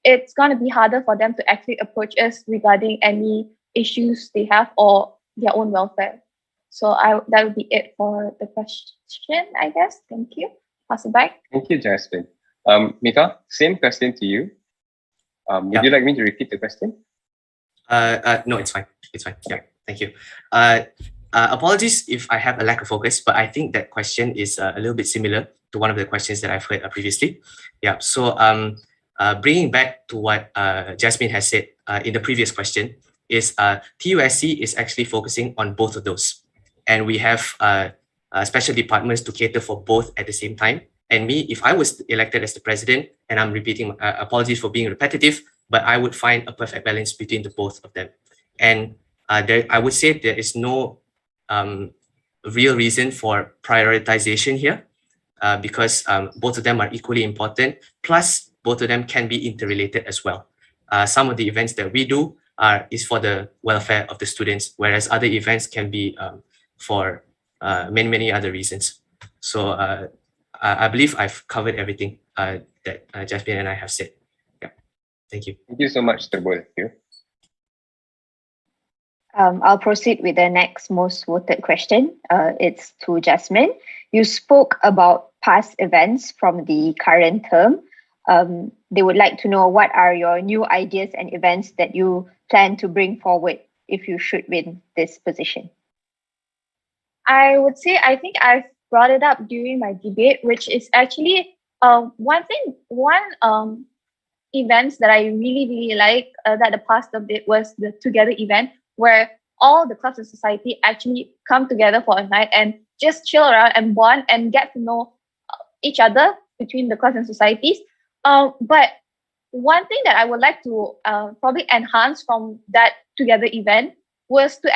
it's going to be harder for them to actually approach us regarding any issues they have or their own welfare. So that would be it for the question, I guess. Thank you. Pass it back. Thank you, Jasmine. Mika, same question to you. Would you like me to repeat the question? No, it's fine. It's fine. Yeah, thank you. Apologies if I have a lack of focus, but I think that question is a little bit similar to one of the questions that I've heard previously. Yeah, so bringing back to what Jasmine has said in the previous question is TUSC is actually focusing on both of those. And we have special departments to cater for both at the same time. And me, if I was elected as the president, and I'm repeating, apologies for being repetitive, but I would find a perfect balance between the both of them. And I would say there is no real reason for prioritization here because both of them are equally important. Plus, both of them can be interrelated as well. Some of the events that we do is for the welfare of the students, whereas other events can be for many other reasons. So I believe I've covered everything that Jasmine and I have said. Yeah, thank you. Thank you so much to both of you. I'll proceed with the next most voted question. It's to Jasmine. You spoke about past events from the current term. They would like to know what are your new ideas and events that you plan to bring forward if you should win this position. I would say I think I've brought it up during my debate, which is actually one events that I really like that the past of it was the Together event, where all the clubs in society actually come together for a night and just chill around and bond and get to know each other between the clubs and societies. But one thing that I would like to probably enhance from that Together event was to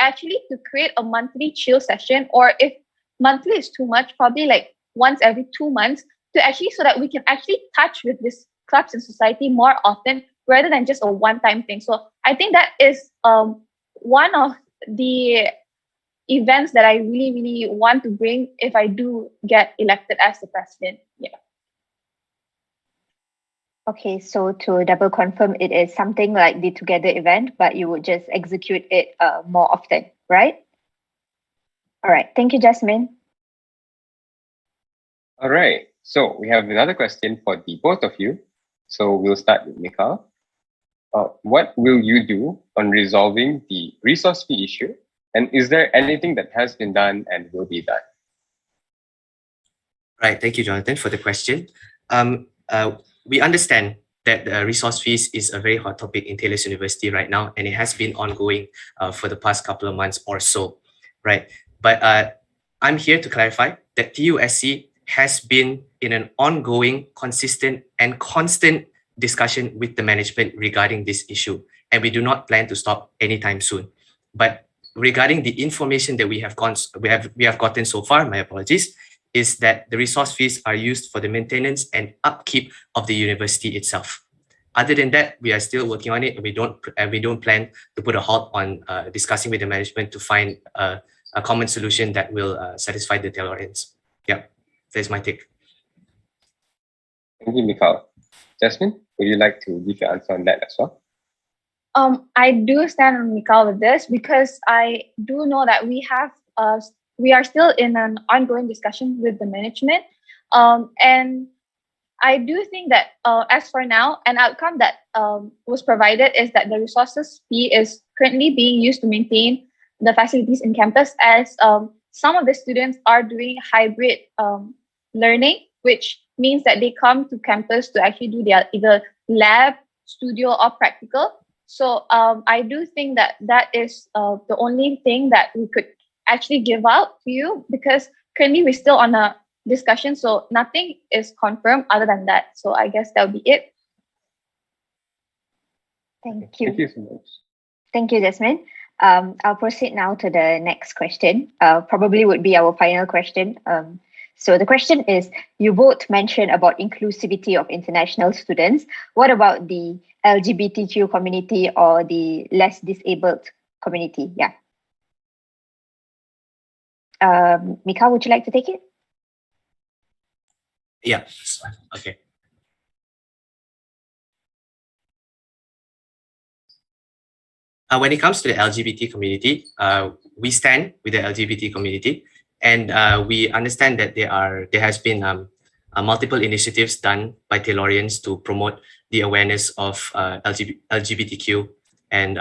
create a monthly chill session, or if monthly is too much, probably like once every 2 months, to actually so that we can actually touch with these clubs in society more often rather than just a one-time thing. So I think that is one of the events that I really want to bring if I do get elected as the president. Yeah. Okay, so to double confirm, it is something like the Together event, but you would just execute it more often, right? All right, thank you, Jasmine. All right, so we have another question for the both of you. So we'll start with Mika. What will you do on resolving the resource fee issue? And is there anything that has been done and will be done? Right, thank you, Jonathan, for the question. We understand that the resource fees is a very hot topic in Taylor's University right now, and it has been ongoing for the past couple of months or so, right? But I'm here to clarify that TUSC has been in an ongoing, consistent, and constant discussion with the management regarding this issue, and we do not plan to stop anytime soon. But regarding the information that we have gotten so far, my apologies, is that the resource fees are used for the maintenance and upkeep of the university itself. Other than that, we are still working on it, and we don't plan to put a halt on discussing with the management to find a common solution that will satisfy the Taylorians. Yeah, that's my take. Thank you, Mika. Jasmine, would you like to give your answer on that as well? I do stand on Mika with this because I do know that we are still in an ongoing discussion with the management. And I do think that as for now, an outcome that was provided is that the resources fee is currently being used to maintain the facilities in campus, as some of the students are doing hybrid learning, which means that they come to campus to actually do their either lab, studio, or practical. So I do think that that is the only thing that we could actually give out to you, because currently we're still on a discussion, so nothing is confirmed other than that. So I guess that would be it. Thank you. Thank you so much. Thank you, Jasmine. I'll proceed now to the next question. Probably would be our final question. So the question is, you both mentioned about inclusivity of international students. What about the LGBTQ community or the less disabled community? Yeah. Mika, would you like to take it? Yeah, okay. when it comes to the LGBT community, we stand with the LGBT community, and we understand that there has been multiple initiatives done by Taylorians to promote the awareness of LGBTQ and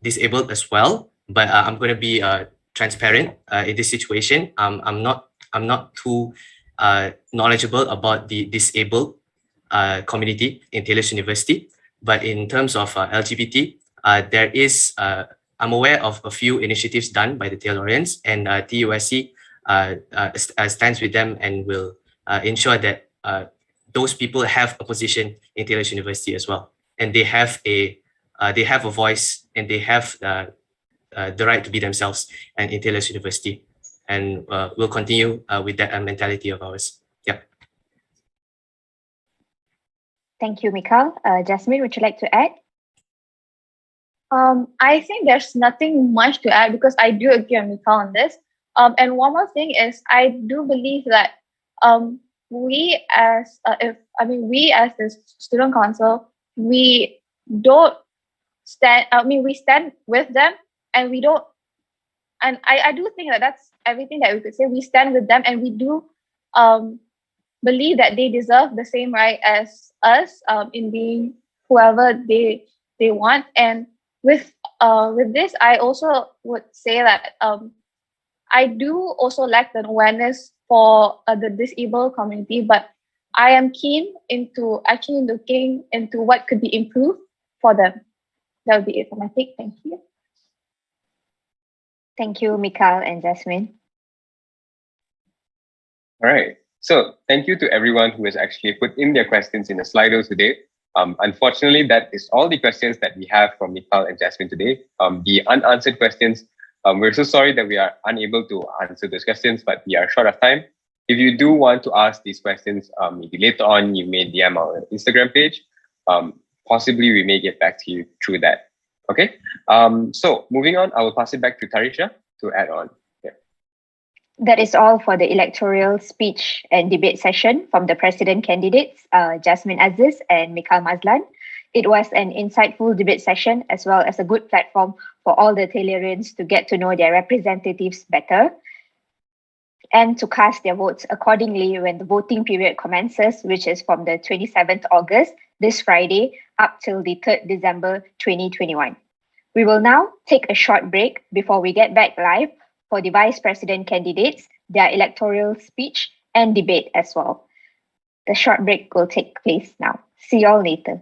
disabled as well. But I'm going to be transparent in this situation. I'm not too knowledgeable about the disabled community in Taylor's University. But in terms of LGBT, there is I'm aware of a few initiatives done by the Taylorians, and TUSC stands with them and will ensure that those people have a position in Taylor's University as well, and they have a voice, and they have the right to be themselves and in Taylor's University, and we'll continue with that mentality of ours. Yep. Thank you, Mikal. Jasmine, would you like to add? I think there's nothing much to add because I do agree with Mikal on this. And one more thing is, I do believe that we as the student council, we don't stand. We stand with them, and we don't. And I do think that that's everything that we could say. We stand with them, and we do believe that they deserve the same right as us in being whoever they want. And with this, I also would say that I do also lack the awareness for the disabled community, but I am keen into actually looking into what could be improved for them. That would be it for my take. Thank you. Thank you, Mikal and Jasmine. All right. So thank you to everyone who has actually put in their questions in the Slido today. Unfortunately, that is all the questions that we have from Mikal and Jasmine today. The unanswered questions, we're so sorry that we are unable to answer those questions, but we are short of time. If you do want to ask these questions, maybe later on, you may DM our Instagram page. Possibly we may get back to you through that. Okay. So moving on, I will pass it back to Tarisha to add on. That is all for the electoral speech and debate session from the president candidates, Jasmine Aziz and Mikal Mazlan. It was an insightful debate session, as well as a good platform for all the Taylorians to get to know their representatives better and to cast their votes accordingly when the voting period commences, which is from the 27th August, this Friday, up till the 3rd December 2021. We will now take a short break before we get back live for the vice president candidates, their electoral speech and debate as well. The short break will take place now. See you all later.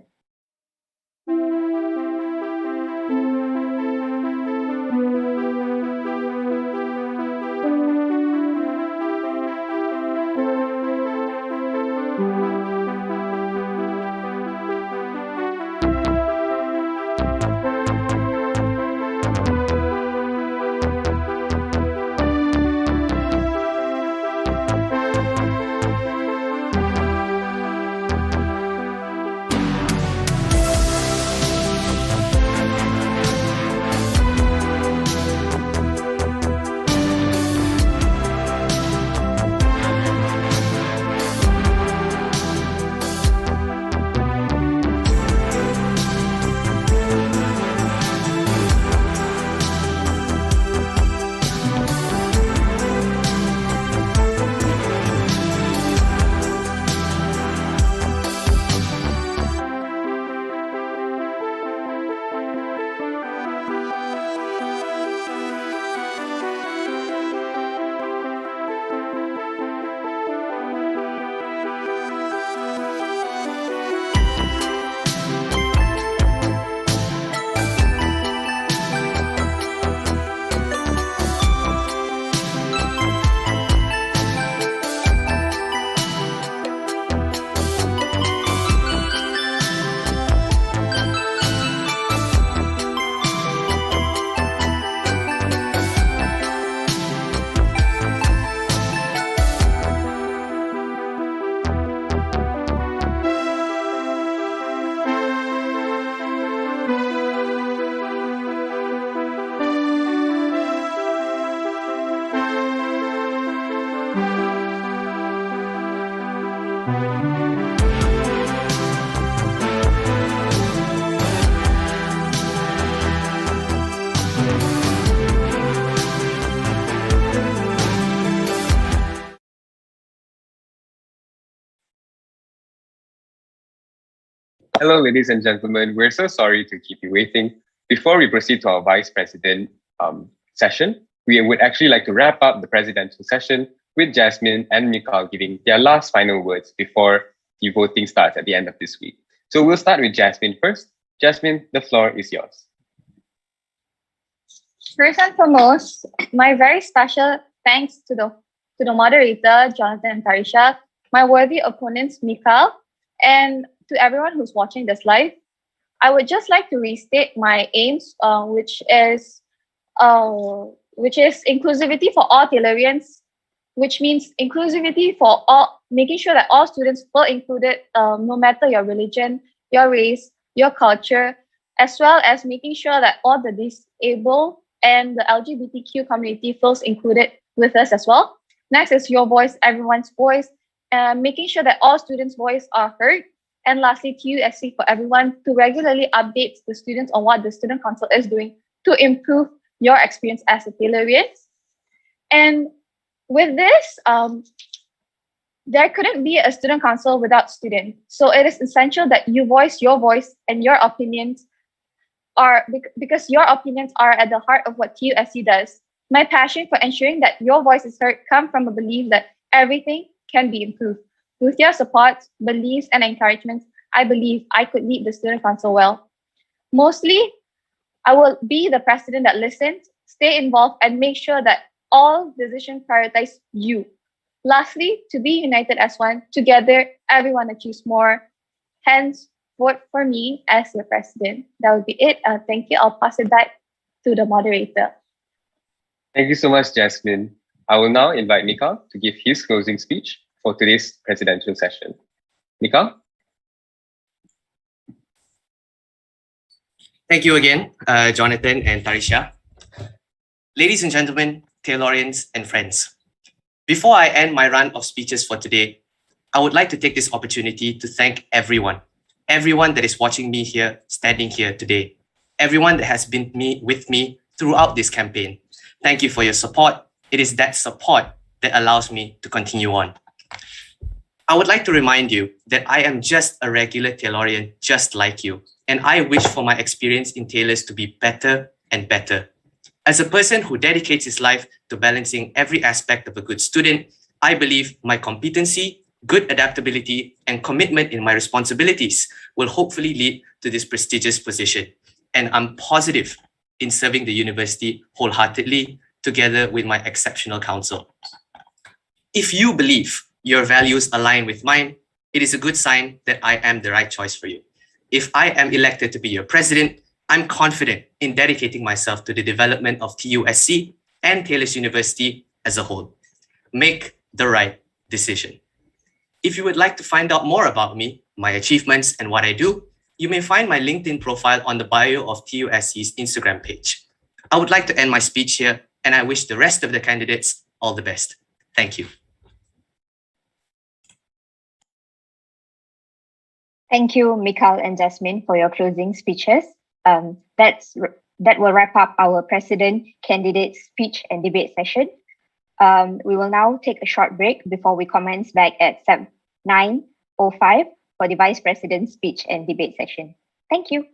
Hello, ladies and gentlemen. We're so sorry to keep you waiting. Before we proceed to our Vice President session, we would actually like to wrap up the presidential session with Jasmine and Mikal giving their last final words before the voting starts at the end of this week. So we'll start with Jasmine first. Jasmine, the floor is yours. First and foremost, my very special thanks to the moderator, Jonathan and Tarisha, my worthy opponents, Mikal, and to everyone who's watching this live. I would just like to restate my aims, which is inclusivity for all Taylorians, which means inclusivity for all, making sure that all students feel included, no matter your religion, your race, your culture, as well as making sure that all the disabled and the LGBTQ community feels included with us as well. Next is your voice, everyone's voice, making sure that all students' voices are heard. And lastly, TUSC for everyone to regularly update the students on what the Student Council is doing to improve your experience as a Taylorian. And with this, there couldn't be a Student Council without students. So it is essential that you voice your voice and your opinions are, because your opinions are at the heart of what TUSC does. My passion for ensuring that your voice is heard comes from a belief that everything can be improved. With your support, beliefs, and encouragements, I believe I could lead the Student Council well. Mostly, I will be the president that listens, stay involved, and make sure that all decisions prioritize you. Lastly, to be united as one, together, everyone achieves more. Hence, vote for me as your president. That would be it. Thank you. I'll pass it back to the moderator. Thank you so much, Jasmine. I will now invite Mikal to give his closing speech for today's presidential session. Mikal? Thank you again, Jonathan and Tarisha. Ladies and gentlemen, Taylorians and friends, before I end my run of speeches for today, I would like to take this opportunity to thank everyone that is watching me here, standing here today, everyone that has been with me throughout this campaign. Thank you for your support. It is that support that allows me to continue on. I would like to remind you that I am just a regular Taylorian just like you, and I wish for my experience in Taylors to be better and better. As a person who dedicates his life to balancing every aspect of a good student, I believe my competency, good adaptability, and commitment in my responsibilities will hopefully lead to this prestigious position. And I'm positive in serving the university wholeheartedly together with my exceptional council. If you believe your values align with mine, it is a good sign that I am the right choice for you. If I am elected to be your president, I'm confident in dedicating myself to the development of TUSC and Taylor's University as a whole. Make the right decision. If you would like to find out more about me, my achievements, and what I do, you may find my LinkedIn profile on the bio of TUSC's Instagram page. I would like to end my speech here, and I wish the rest of the candidates all the best. Thank you. Thank you, Mikal and Jasmine, for your closing speeches. That will wrap up our president candidate speech and debate session. We will now take a short break before we commence back at 9:05 for the vice president's speech and debate session. Thank you.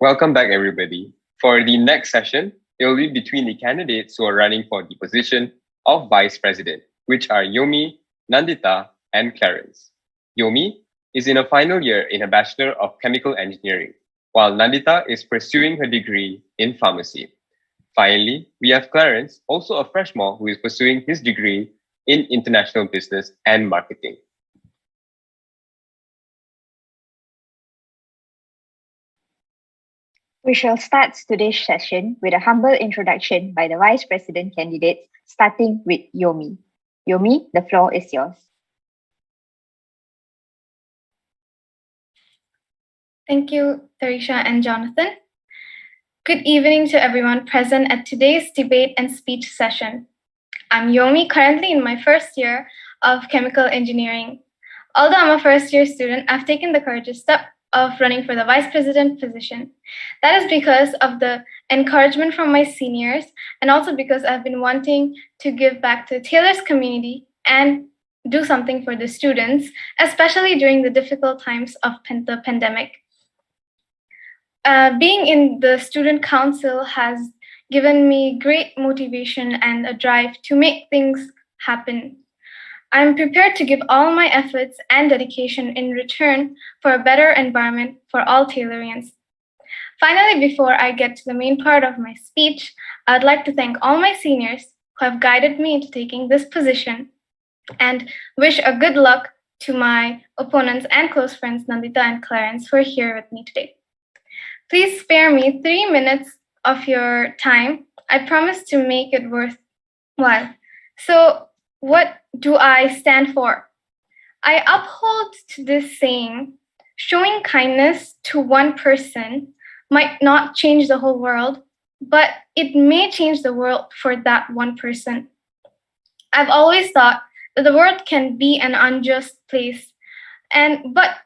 Welcome back, everybody. For the next session, it will be between the candidates who are running for the position of Vice President, which are Yomi, Nandita, and Clarence. Yomi is in a final year in a Bachelor of Chemical Engineering, while Nandita is pursuing her degree in Pharmacy. Finally, we have Clarence, also a freshman who is pursuing his degree in International Business and Marketing. We shall start today's session with a humble introduction by the Vice President candidates, starting with Yomi. Yomi, the floor is yours. Thank you, Tarisha and Jonathan. Good evening to everyone present at today's debate and speech session. I'm Yomi, currently in my first year of chemical engineering. Although I'm a first-year student, I've taken the courageous step of running for the vice president position. That is because of the encouragement from my seniors, and also because I've been wanting to give back to the Taylor's community and do something for the students, especially during the difficult times of the pandemic. Being in the student council has given me great motivation and a drive to make things happen. I'm prepared to give all my efforts and dedication in return for a better environment for all Taylorians. Finally, before I get to the main part of my speech, I'd like to thank all my seniors who have guided me into taking this position and wish a good luck to my opponents and close friends, Nandita and Clarence, who are here with me today. Please spare me 3 minutes of your time. I promise to make it worthwhile. So, what do I stand for? I uphold to this saying, showing kindness to one person might not change the whole world, but it may change the world for that one person. I've always thought that the world can be an unjust place, but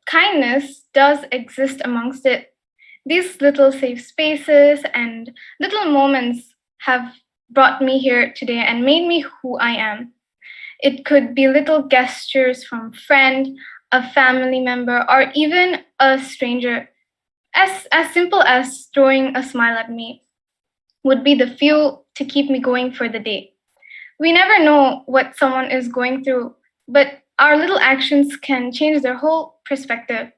kindness does exist amongst it. These little safe spaces and little moments have brought me here today and made me who I am. It could be little gestures from a friend, a family member, or even a stranger. As simple as throwing a smile at me would be the fuel to keep me going for the day. We never know what someone is going through, but our little actions can change their whole perspective.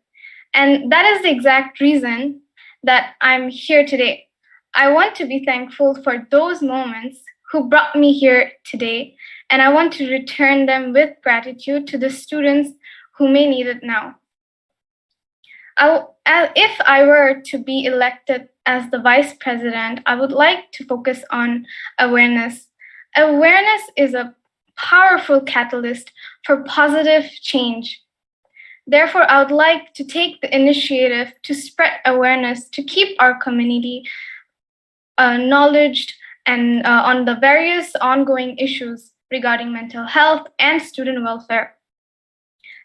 And that is the exact reason that I'm here today. I want to be thankful for those moments who brought me here today, and I want to return them with gratitude to the students who may need it now. If I were to be elected as the vice president, I would like to focus on awareness. Awareness is a powerful catalyst for positive change. Therefore, I would like to take the initiative to spread awareness to keep our community knowledge and on the various ongoing issues regarding mental health and student welfare.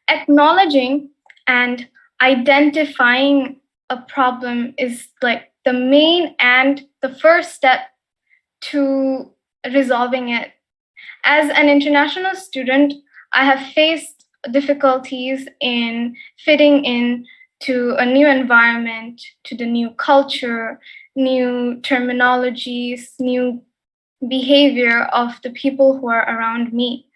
Acknowledging and identifying a problem is like the main and the first step to resolving it. As an international student, I have faced difficulties in fitting in to a new environment, to the new culture, new terminologies, new behavior of the people who are around me.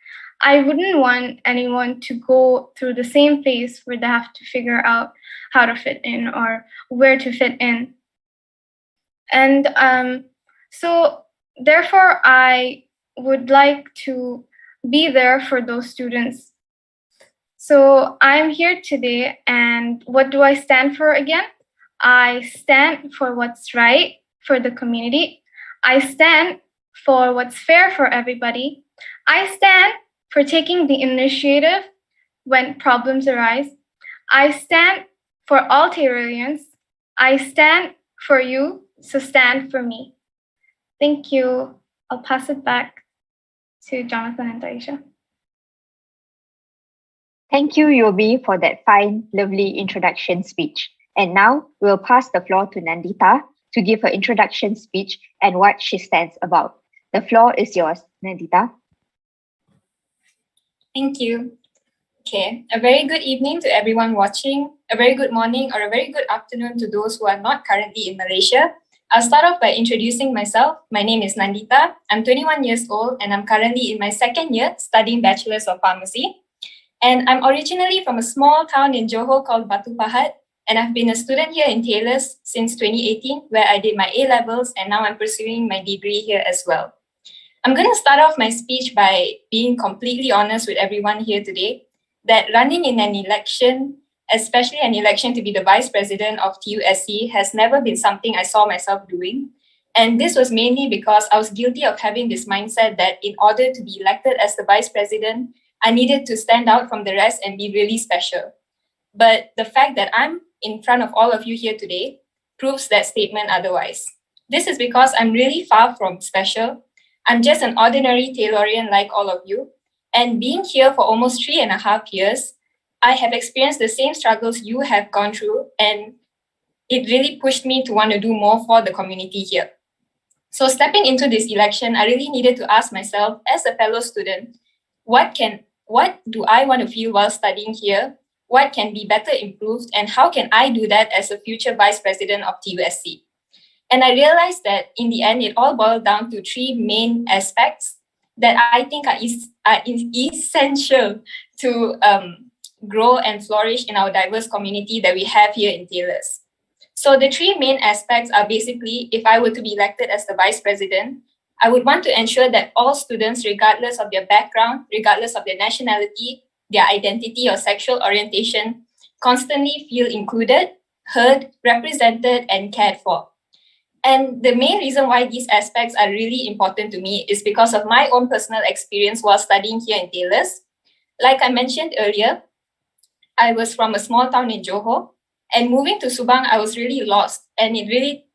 I wouldn't want anyone to go through the same phase where they have to figure out how to fit in or where to fit in. And so therefore, I would like to be there for those students. So I'm here today, and what do I stand for again? I stand for what's right for the community. I stand for what's fair for everybody. I stand for taking the initiative when problems arise. I stand for all Taylorians. I stand for you, so stand for me. Thank you. I'll pass it back to Jonathan and Taisha. Thank you, Yobi, for that fine, lovely introduction speech. And now we'll pass the floor to Nandita to give her introduction speech and what she stands about. The floor is yours, Nandita. Thank you. Okay, a very good evening to everyone watching a very good morning, or a very good afternoon to those who are not currently in Malaysia. I'll start off by introducing myself. My name is Nandita. I'm 21 years old and I'm currently in my second year studying Bachelor's of Pharmacy. And I'm originally from a small town in Johor called Batu Pahat. And I've been a student here in Taylor's since 2018, where I did my A-levels and now I'm pursuing my degree here as well. I'm going to start off my speech by being completely honest with everyone here today that running in an election, especially an election to be the vice president of TUSC, has never been something I saw myself doing. And this was mainly because I was guilty of having this mindset that in order to be elected as the vice president, I needed to stand out from the rest and be really special. But the fact that I'm in front of all of you here today proves that statement otherwise. This is because I'm really far from special. I'm just an ordinary Taylorian like all of you. And being here for almost 3.5 years, I have experienced the same struggles you have gone through, and it really pushed me to want to do more for the community here. So stepping into this election, I really needed to ask myself as a fellow student, what do I want to feel while studying here? What can be better improved? And how can I do that as a future vice president of TUSC? And I realized that in the end, it all boiled down to 3 main aspects that I think are essential to grow and flourish in our diverse community that we have here in Taylor's. So the 3 main aspects are basically, if I were to be elected as the vice president, I would want to ensure that all students, regardless of their background, regardless of their nationality, their identity or sexual orientation, constantly feel included, heard, represented, and cared for. And the main reason why these aspects are really important to me is because of my own personal experience while studying here in Taylor's. Like I mentioned earlier, I was from a small town in Johor, and moving to Subang, I was really lost. And it really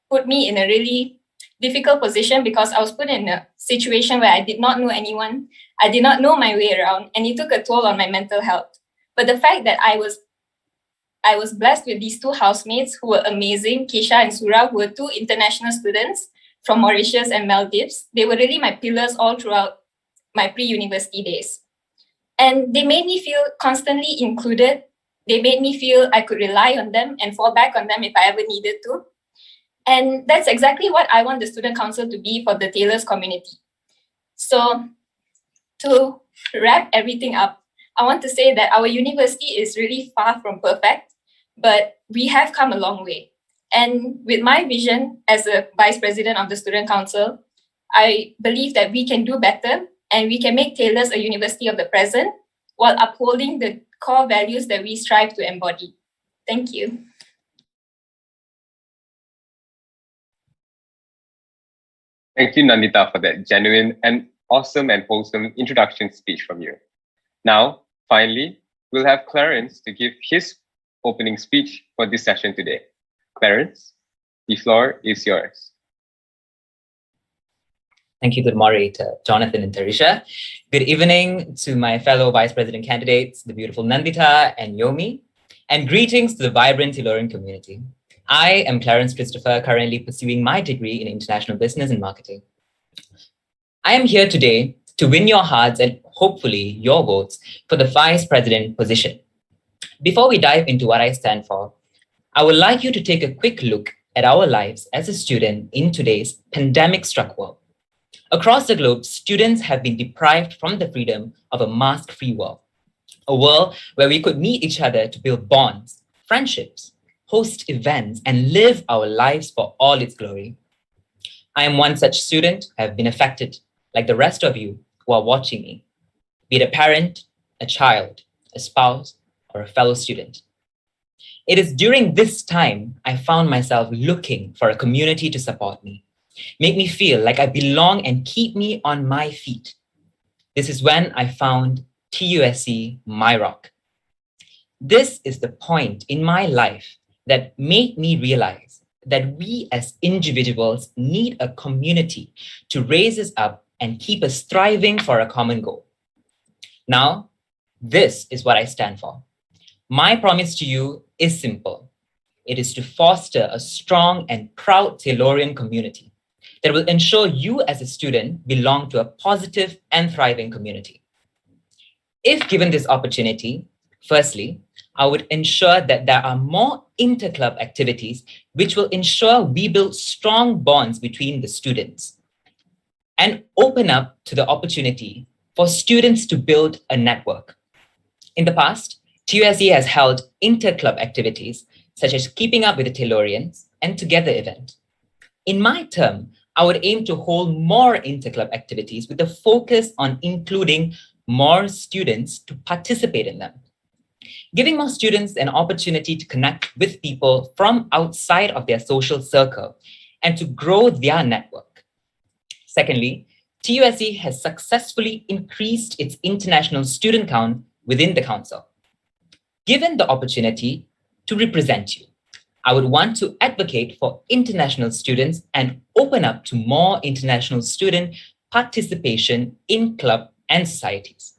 put me in a really difficult position because I was put in a situation where I did not know anyone. I did not know my way around, and it took a toll on my mental health. But the fact that I was blessed with these 2 housemates who were amazing, Keisha and Surah, who were 2 international students from Mauritius and Maldives. They were really my pillars all throughout my pre-university days. And they made me feel constantly included. They made me feel I could rely on them and fall back on them if I ever needed to. And that's exactly what I want the Student Council to be for the Taylor's community. So to wrap everything up, I want to say that our university is really far from perfect, but we have come a long way. And with my vision as a vice president of the Student Council, I believe that we can do better and we can make Taylor's a university of the present while upholding the core values that we strive to embody. Thank you. Thank you, Nandita, for that genuine and awesome and wholesome introduction speech from you. Now, finally, we'll have Clarence to give his opening speech for this session today. Clarence, the floor is yours. Thank you, good moderator, Jonathan and Tarisha. Good evening to my fellow vice president candidates, the beautiful Nandita and Yomi, and greetings to the vibrant Taylorian community. I am Clarence Christopher, currently pursuing my degree in international business and marketing. I am here today to win your hearts and hopefully your votes for the vice president position. Before we dive into what I stand for, I would like you to take a quick look at our lives as a student in today's pandemic-struck world. Across the globe, students have been deprived from the freedom of a mask-free world, a world where we could meet each other to build bonds, friendships, host events, and live our lives for all its glory. I am one such student who have been affected, like the rest of you who are watching me, be it a parent, a child, a spouse, or a fellow student. It is during this time I found myself looking for a community to support me, make me feel like I belong and keep me on my feet. This is when I found TUSC, my rock. This is the point in my life that made me realize that we as individuals need a community to raise us up and keep us thriving for a common goal. Now, this is what I stand for. My promise to you is simple. It is to foster a strong and proud Taylorian community that will ensure you as a student belong to a positive and thriving community. If given this opportunity, firstly, I would ensure that there are more inter-club activities, which will ensure we build strong bonds between the students and open up to the opportunity for students to build a network. In the past, TUSC has held inter-club activities such as Keeping Up with the Taylorians and Together event. In my term, I would aim to hold more inter-club activities with a focus on including more students to participate in them, giving more students an opportunity to connect with people from outside of their social circle and to grow their network. Secondly, TUSC has successfully increased its international student count within the council. Given the opportunity to represent you, I would want to advocate for international students and open up to more international student participation in club and societies.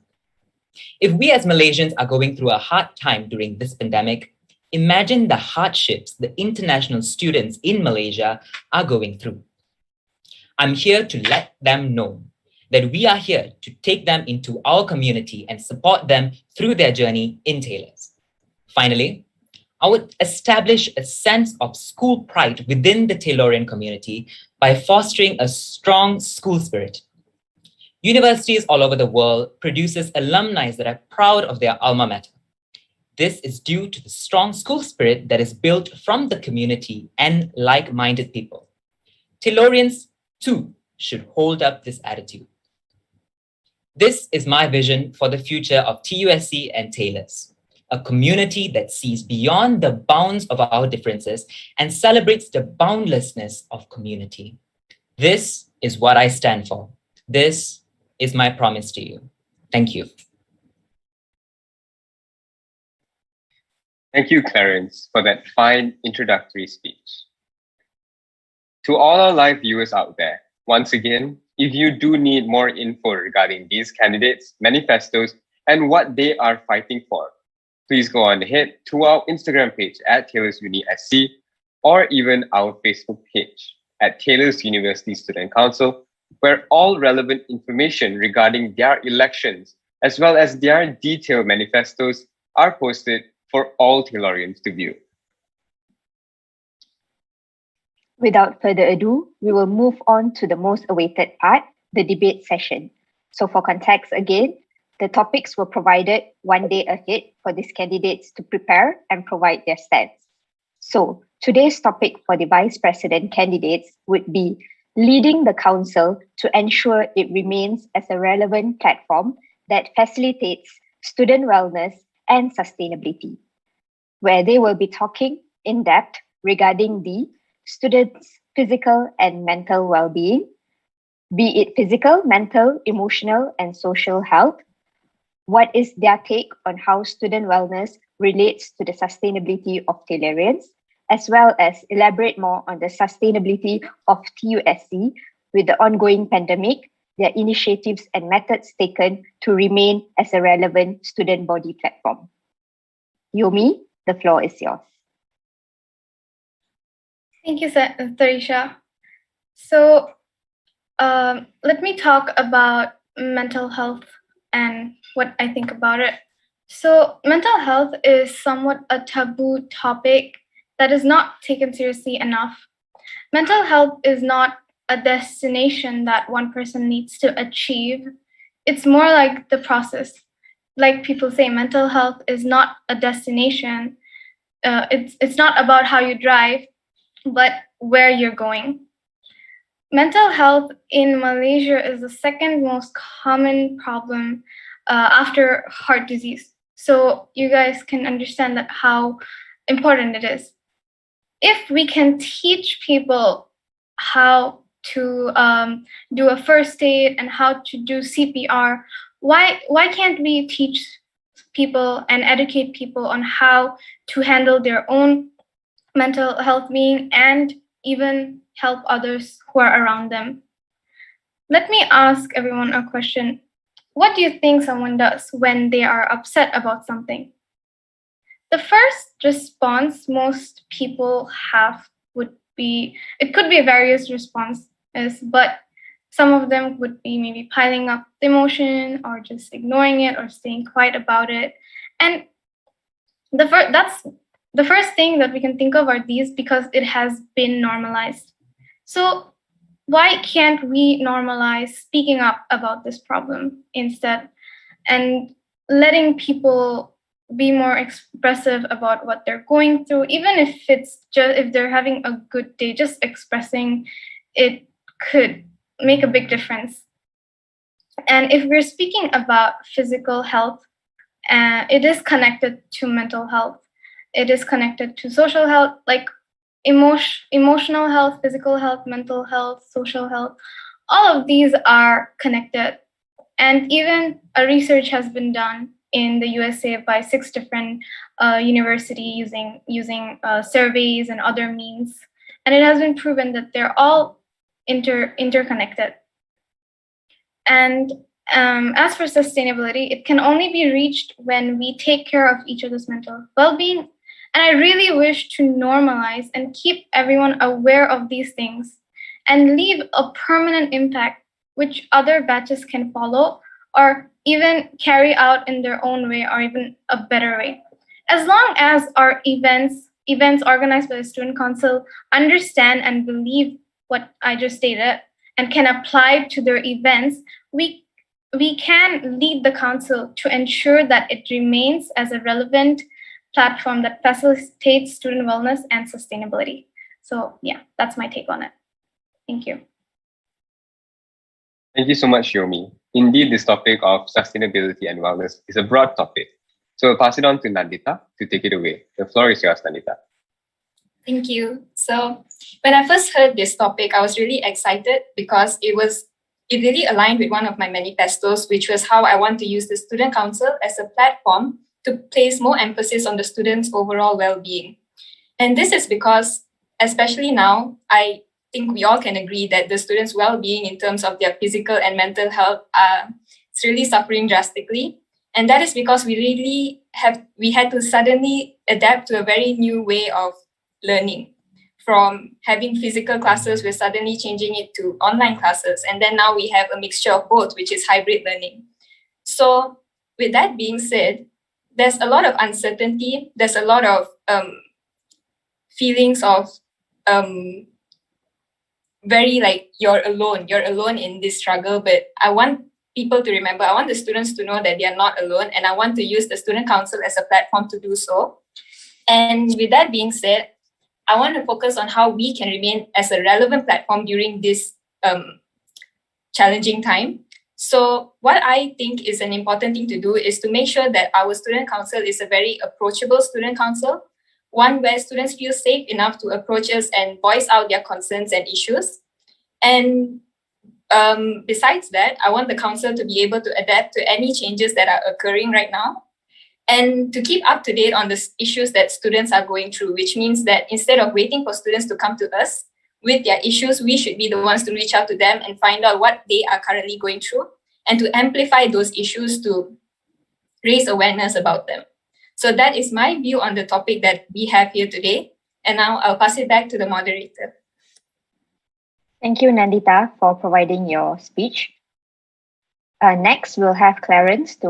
If we as Malaysians are going through a hard time during this pandemic, imagine the hardships the international students in Malaysia are going through. I'm here to let them know that we are here to take them into our community and support them through their journey in Taylors. Finally, I would establish a sense of school pride within the Taylorian community by fostering a strong school spirit. Universities all over the world produces alumni that are proud of their alma mater. This is due to the strong school spirit that is built from the community and like-minded people. Taylorians, too, should hold up this attitude. This is my vision for the future of TUSC and Taylors, a community that sees beyond the bounds of our differences and celebrates the boundlessness of community. This is what I stand for. This is my promise to you. Thank you. Thank you, Clarence, for that fine introductory speech. To all our live viewers out there, once again, if you do need more info regarding these candidates, manifestos, and what they are fighting for, please go on ahead to our Instagram page at Taylors Uni SC, or even our Facebook page at Taylors University Student Council, where all relevant information regarding their elections, as well as their detailed manifestos, are posted for all Taylorians to view. Without further ado, we will move on to the most awaited part, the debate session. So for context again, the topics were provided one day ahead for these candidates to prepare and provide their stance. So today's topic for the Vice President candidates would be leading the Council to ensure it remains as a relevant platform that facilitates student wellness and sustainability, where they will be talking in depth regarding the students' physical and mental well-being, be it physical, mental, emotional, and social health. What is their take on how student wellness relates to the sustainability of Taylorians, as well as elaborate more on the sustainability of TUSC with the ongoing pandemic, their initiatives and methods taken to remain as a relevant student body platform. Yomi, the floor is yours. Thank you, Tarisha. So let me talk about mental health and what I think about it. So mental health is somewhat a taboo topic that is not taken seriously enough. Mental health is not a destination that one person needs to achieve. It's more like the process. Like people say, mental health is not a destination. It's not about how you drive, but where you're going. Mental health in Malaysia is the second most common problem after heart disease. So you guys can understand that how important it is. If we can teach people how to do a first aid and how to do CPR, why can't we teach people and educate people on how to handle their own mental health being and even help others who are around them? Let me ask everyone a question. What do you think someone does when they are upset about something? The first response most people have would be, it could be various responses, but some of them would be maybe piling up the emotion or just ignoring it or staying quiet about it. And that's the first thing that we can think of are these because it has been normalized. So why can't we normalize speaking up about this problem instead and letting people be more expressive about what they're going through, even if it's just if they're having a good day, just expressing it could make a big difference. And if we're speaking about physical health, it is connected to mental health. It is connected to social health, like emotional health, physical health, mental health, social health. All of these are connected. And even a research has been done in the USA by 6 different universities using surveys and other means. And it has been proven that they're all interconnected. And as for sustainability, it can only be reached when we take care of each other's mental well-being. And I really wish to normalize and keep everyone aware of these things and leave a permanent impact which other batches can follow or even carry out in their own way or even a better way. As long as our events organized by the Student Council understand and believe what I just stated and can apply to their events, we can lead the council to ensure that it remains as a relevant platform that facilitates student wellness and sustainability. So yeah, that's my take on it. Thank you. Thank you so much, Yomi. Indeed, this topic of sustainability and wellness is a broad topic. So I'll pass it on to Nandita to take it away. The floor is yours, Nandita. Thank you. So when I first heard this topic, I was really excited because it really aligned with one of my manifestos, which was how I want to use the Student Council as a platform to place more emphasis on the students' overall well-being. And this is because, especially now, I think we all can agree that the students' well-being in terms of their physical and mental health is really suffering drastically. And that is because we had to suddenly adapt to a very new way of learning. From having physical classes, we're suddenly changing it to online classes. And then now we have a mixture of both, which is hybrid learning. So with that being said, there's a lot of uncertainty. There's a lot of feelings of very like you're alone in this struggle. But I want people to remember, I want the students to know that they are not alone. And I want to use the Student Council as a platform to do so. And with that being said, I want to focus on how we can remain as a relevant platform during this challenging time. So what I think is an important thing to do is to make sure that our Student Council is a very approachable Student Council, one where students feel safe enough to approach us and voice out their concerns and issues. And besides that, I want the council to be able to adapt to any changes that are occurring right now and to keep up to date on the issues that students are going through, which means that instead of waiting for students to come to us with their issues, we should be the ones to reach out to them and find out what they are currently going through and to amplify those issues to raise awareness about them. So that is my view on the topic that we have here today. And now I'll pass it back to the moderator. Thank you, Nandita, for providing your speech. Next, we'll have Clarence to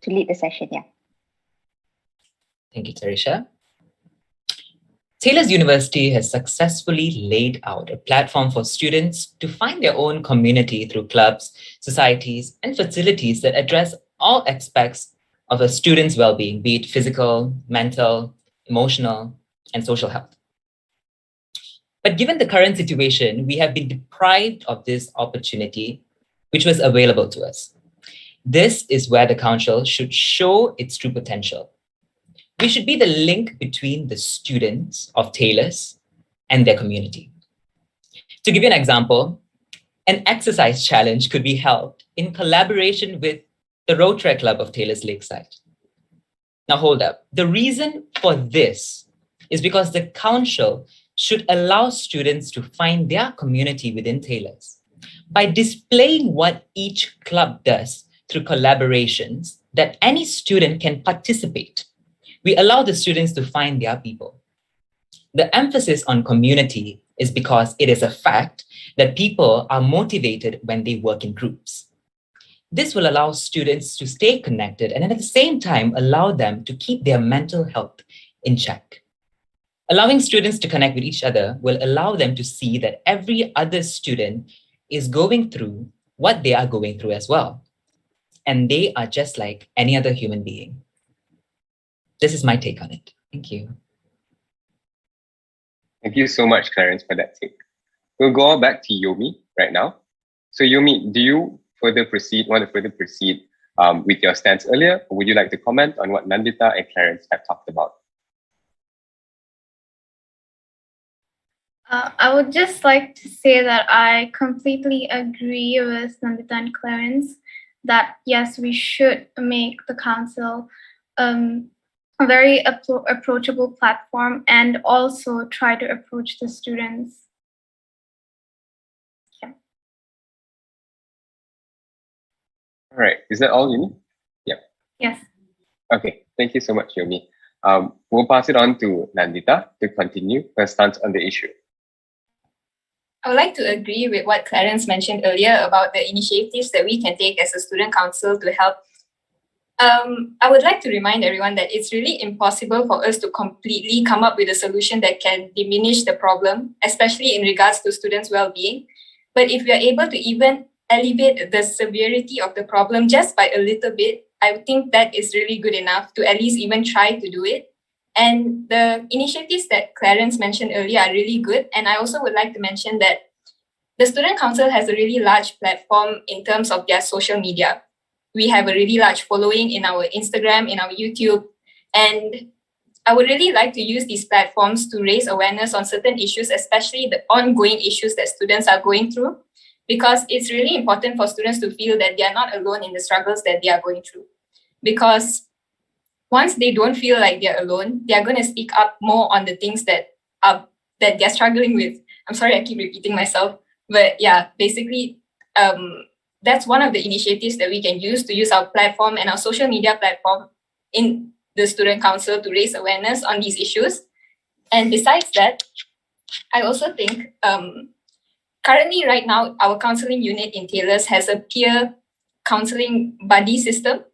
lead the session. Yeah. Thank you, Tarisha. Taylor's University has successfully laid out a platform for students to find their own community through clubs, societies, and facilities that address all aspects of a student's well-being, be it physical, mental, emotional, and social health. But given the current situation, we have been deprived of this opportunity, which was available to us. This is where the council should show its true potential. We should be the link between the students of Taylor's and their community. To give you an example, an exercise challenge could be held in collaboration with the Rotary Club of Taylor's Lakeside. Now hold up. The reason for this is because the council should allow students to find their community within Taylor's by displaying what each club does through collaborations that any student can participate. We allow the students to find their people. The emphasis on community is because it is a fact that people are motivated when they work in groups. This will allow students to stay connected and at the same time allow them to keep their mental health in check. Allowing students to connect with each other will allow them to see that every other student is going through what they are going through as well. And they are just like any other human being. This is my take on it. Thank you. Thank you so much, Clarence, for that take. We'll go back to Yomi right now. So Yomi, do you want to further proceed with your stance earlier, or would you like to comment on what Nandita and Clarence have talked about? I would just like to say that I completely agree with Nandita and Clarence that yes, we should make the council a very approachable platform and also try to approach the students. Yeah. All right, is that all, Yomi? Yeah. Yes. Okay, thank you so much, Yomi. We'll pass it on to Nandita to continue her stance on the issue. I would like to agree with what Clarence mentioned earlier about the initiatives that we can take as a student council to help. I would like to remind everyone that it's really impossible for us to completely come up with a solution that can diminish the problem, especially in regards to students' well-being. But if we are able to even alleviate the severity of the problem just by a little bit, I think that is really good enough to at least even try to do it. And the initiatives that Clarence mentioned earlier are really good. And I also would like to mention that the Student Council has a really large platform in terms of their social media. We have a really large following in our Instagram, in our YouTube. And I would really like to use these platforms to raise awareness on certain issues, especially the ongoing issues that students are going through, because it's really important for students to feel that they are not alone in the struggles that they are going through. Because once they don't feel like they're alone, they are going to speak up more on the things that they're struggling with. I'm sorry, I keep repeating myself. But yeah, basically, that's one of the initiatives that we can use to use our platform and our social media platform in the Student Council to raise awareness on these issues. And besides that, I also think currently right now, our counseling unit in Taylor's has a peer counseling buddy system.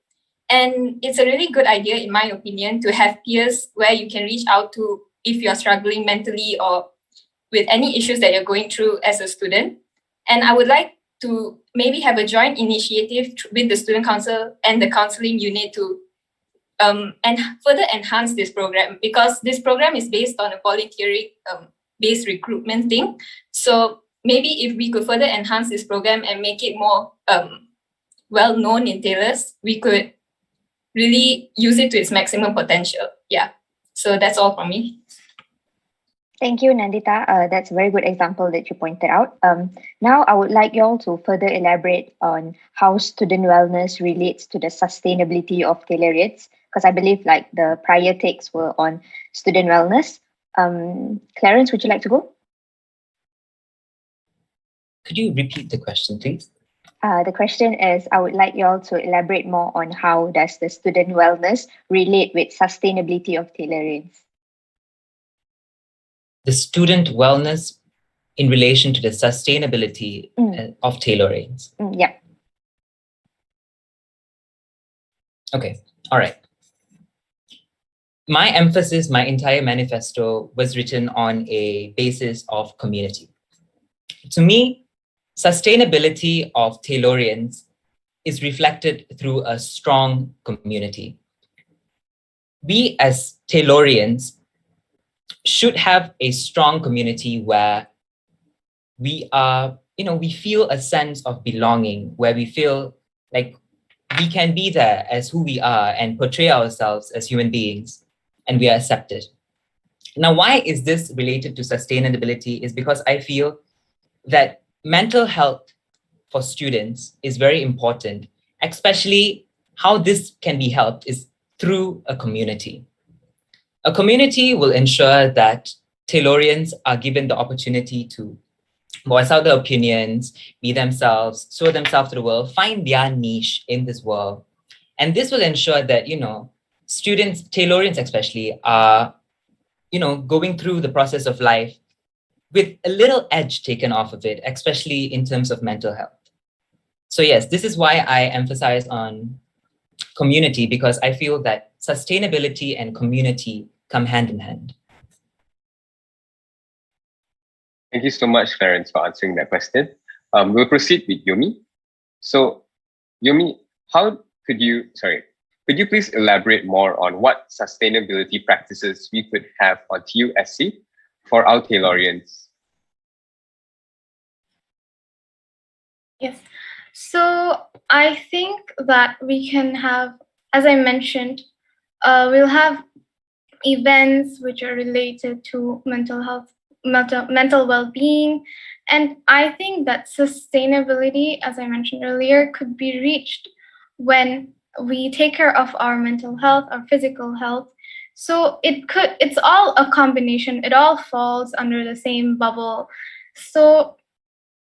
And it's a really good idea, in my opinion, to have peers where you can reach out to if you're struggling mentally or with any issues that you're going through as a student. And I would like to maybe have a joint initiative with the Student Council and the counseling unit to and further enhance this program, because this program is based on a voluntary based recruitment thing. So maybe if we could further enhance this program and make it more well known in Taylor's, we could really use it to its maximum potential. Yeah. So that's all from me. Thank you, Nandita. That's a very good example that you pointed out. Now, I would like you all to further elaborate on how student wellness relates to the sustainability of Taylorians, because I believe like the prior takes were on student wellness. Clarence, would you like to go? Could you repeat the question, please? The question is, I would like you all to elaborate more on how does the student wellness relate with sustainability of Taylorians? The student wellness in relation to the sustainability of Taylorians. Yeah. Okay, all right. My emphasis, my entire manifesto was written on a basis of community. To me, sustainability of Taylorians is reflected through a strong community. We as Taylorians should have a strong community where we are, we feel a sense of belonging, where we feel like we can be there as who we are and portray ourselves as human beings, and we are accepted. Now, why is this related to sustainability? Is because I feel that mental health for students is very important, especially how this can be helped is through a community. A community will ensure that Taylorians are given the opportunity to voice out their opinions, be themselves, show themselves to the world, find their niche in this world. And this will ensure that, students, Taylorians especially, are, going through the process of life with a little edge taken off of it, especially in terms of mental health. So yes, this is why I emphasize on community, because I feel that sustainability and community come hand in hand. Thank you so much, Clarence, for answering that question. We'll proceed with Yomi. So, Yomi, could you please elaborate more on what sustainability practices we could have on TUSC for our Taylorians? Yes. So I think that we can have, as I mentioned, we'll have events which are related to mental health, mental well-being. And I think that sustainability, as I mentioned earlier, could be reached when we take care of our mental health, our physical health. So it's all a combination. It all falls under the same bubble. So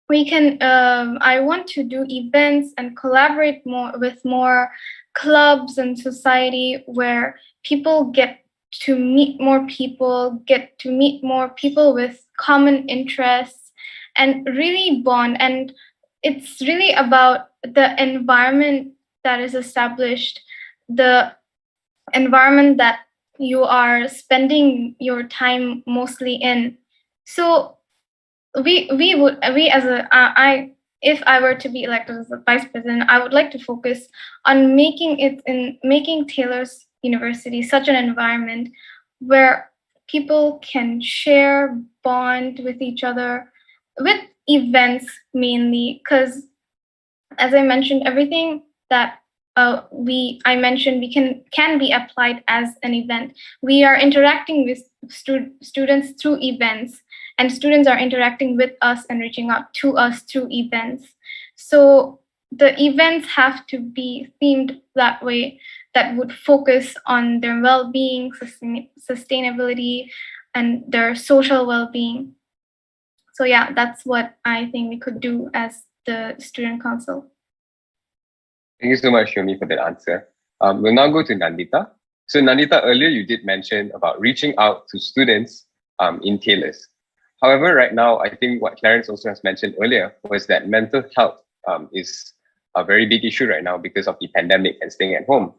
we can, I want to do events and collaborate more with more clubs and society where people get to meet more people, with common interests and really bond. And it's really about the environment that is established, the environment that you are spending your time mostly in. So if I were to be elected as a vice president, I would like to focus on making Taylor's University such an environment where people can share, bond with each other, with events mainly, because as I mentioned, everything that I mentioned can be applied as an event. We are interacting with students through events, and students are interacting with us and reaching out to us through events. So the events have to be themed that way, that would focus on their well-being, sustainability, and their social well-being. So yeah, that's what I think we could do as the student council. Thank you so much, Yomi, for that answer. We'll now go to Nandita. So Nandita, earlier you did mention about reaching out to students in Taylor's. However, right now, I think what Clarence also has mentioned earlier was that mental health is a very big issue right now because of the pandemic and staying at home.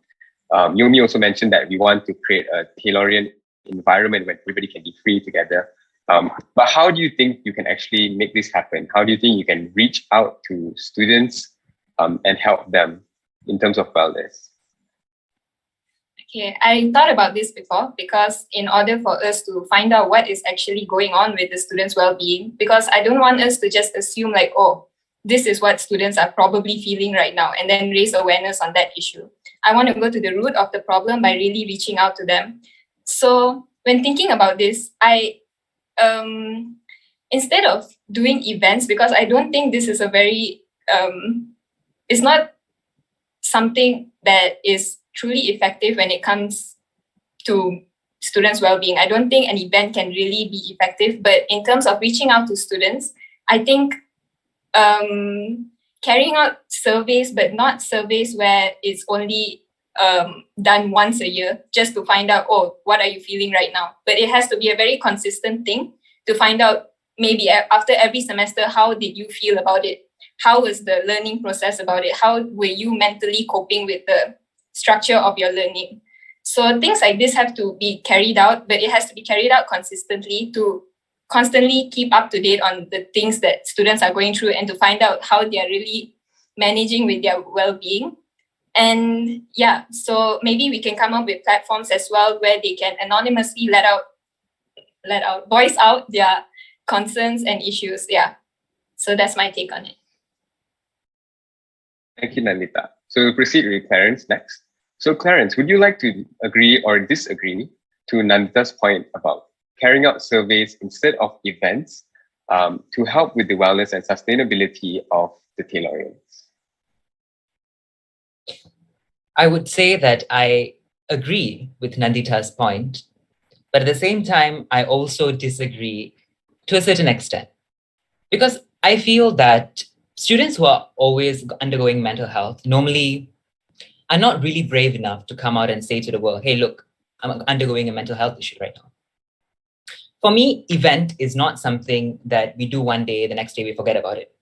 Yomi also mentioned that we want to create a Taylorian environment where everybody can be free together. But how do you think you can actually make this happen? How do you think you can reach out to students and help them in terms of wellness? Okay, I thought about this before, because in order for us to find out what is actually going on with the students' well-being, because I don't want us to just assume like, oh, this is what students are probably feeling right now, and then raise awareness on that issue. I want to go to the root of the problem by really reaching out to them. So when thinking about this, I instead of doing events, because I don't think this is a very it's not something that is truly effective when it comes to students' well-being. I don't think an event can really be effective, but in terms of reaching out to students, I think carrying out surveys, but not surveys where it's only done once a year just to find out, oh, what are you feeling right now? But it has to be a very consistent thing to find out, maybe after every semester, how did you feel about it? How was the learning process about it? How were you mentally coping with the structure of your learning? So things like this have to be carried out, but it has to be carried out consistently to constantly keep up to date on the things that students are going through and to find out how they are really managing with their well-being. And yeah, so maybe we can come up with platforms as well where they can anonymously voice out their concerns and issues. Yeah, so that's my take on it. Thank you, Nandita. So we'll proceed with Clarence next. So Clarence, would you like to agree or disagree to Nandita's point about carrying out surveys instead of events to help with the wellness and sustainability of the Taylorians? I would say that I agree with Nandita's point, but at the same time, I also disagree to a certain extent, because I feel that students who are always undergoing mental health normally are not really brave enough to come out and say to the world, hey, look, I'm undergoing a mental health issue right now. For me, event is not something that we do one day, the next day we forget about it.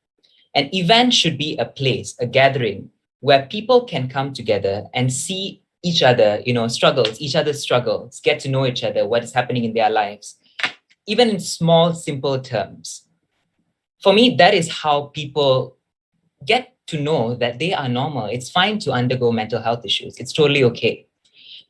An event should be a place, a gathering, where people can come together and see each other, struggles, each other's struggles, get to know each other, what is happening in their lives, even in small, simple terms. For me, that is how people get to know that they are normal. It's fine to undergo mental health issues. It's totally okay.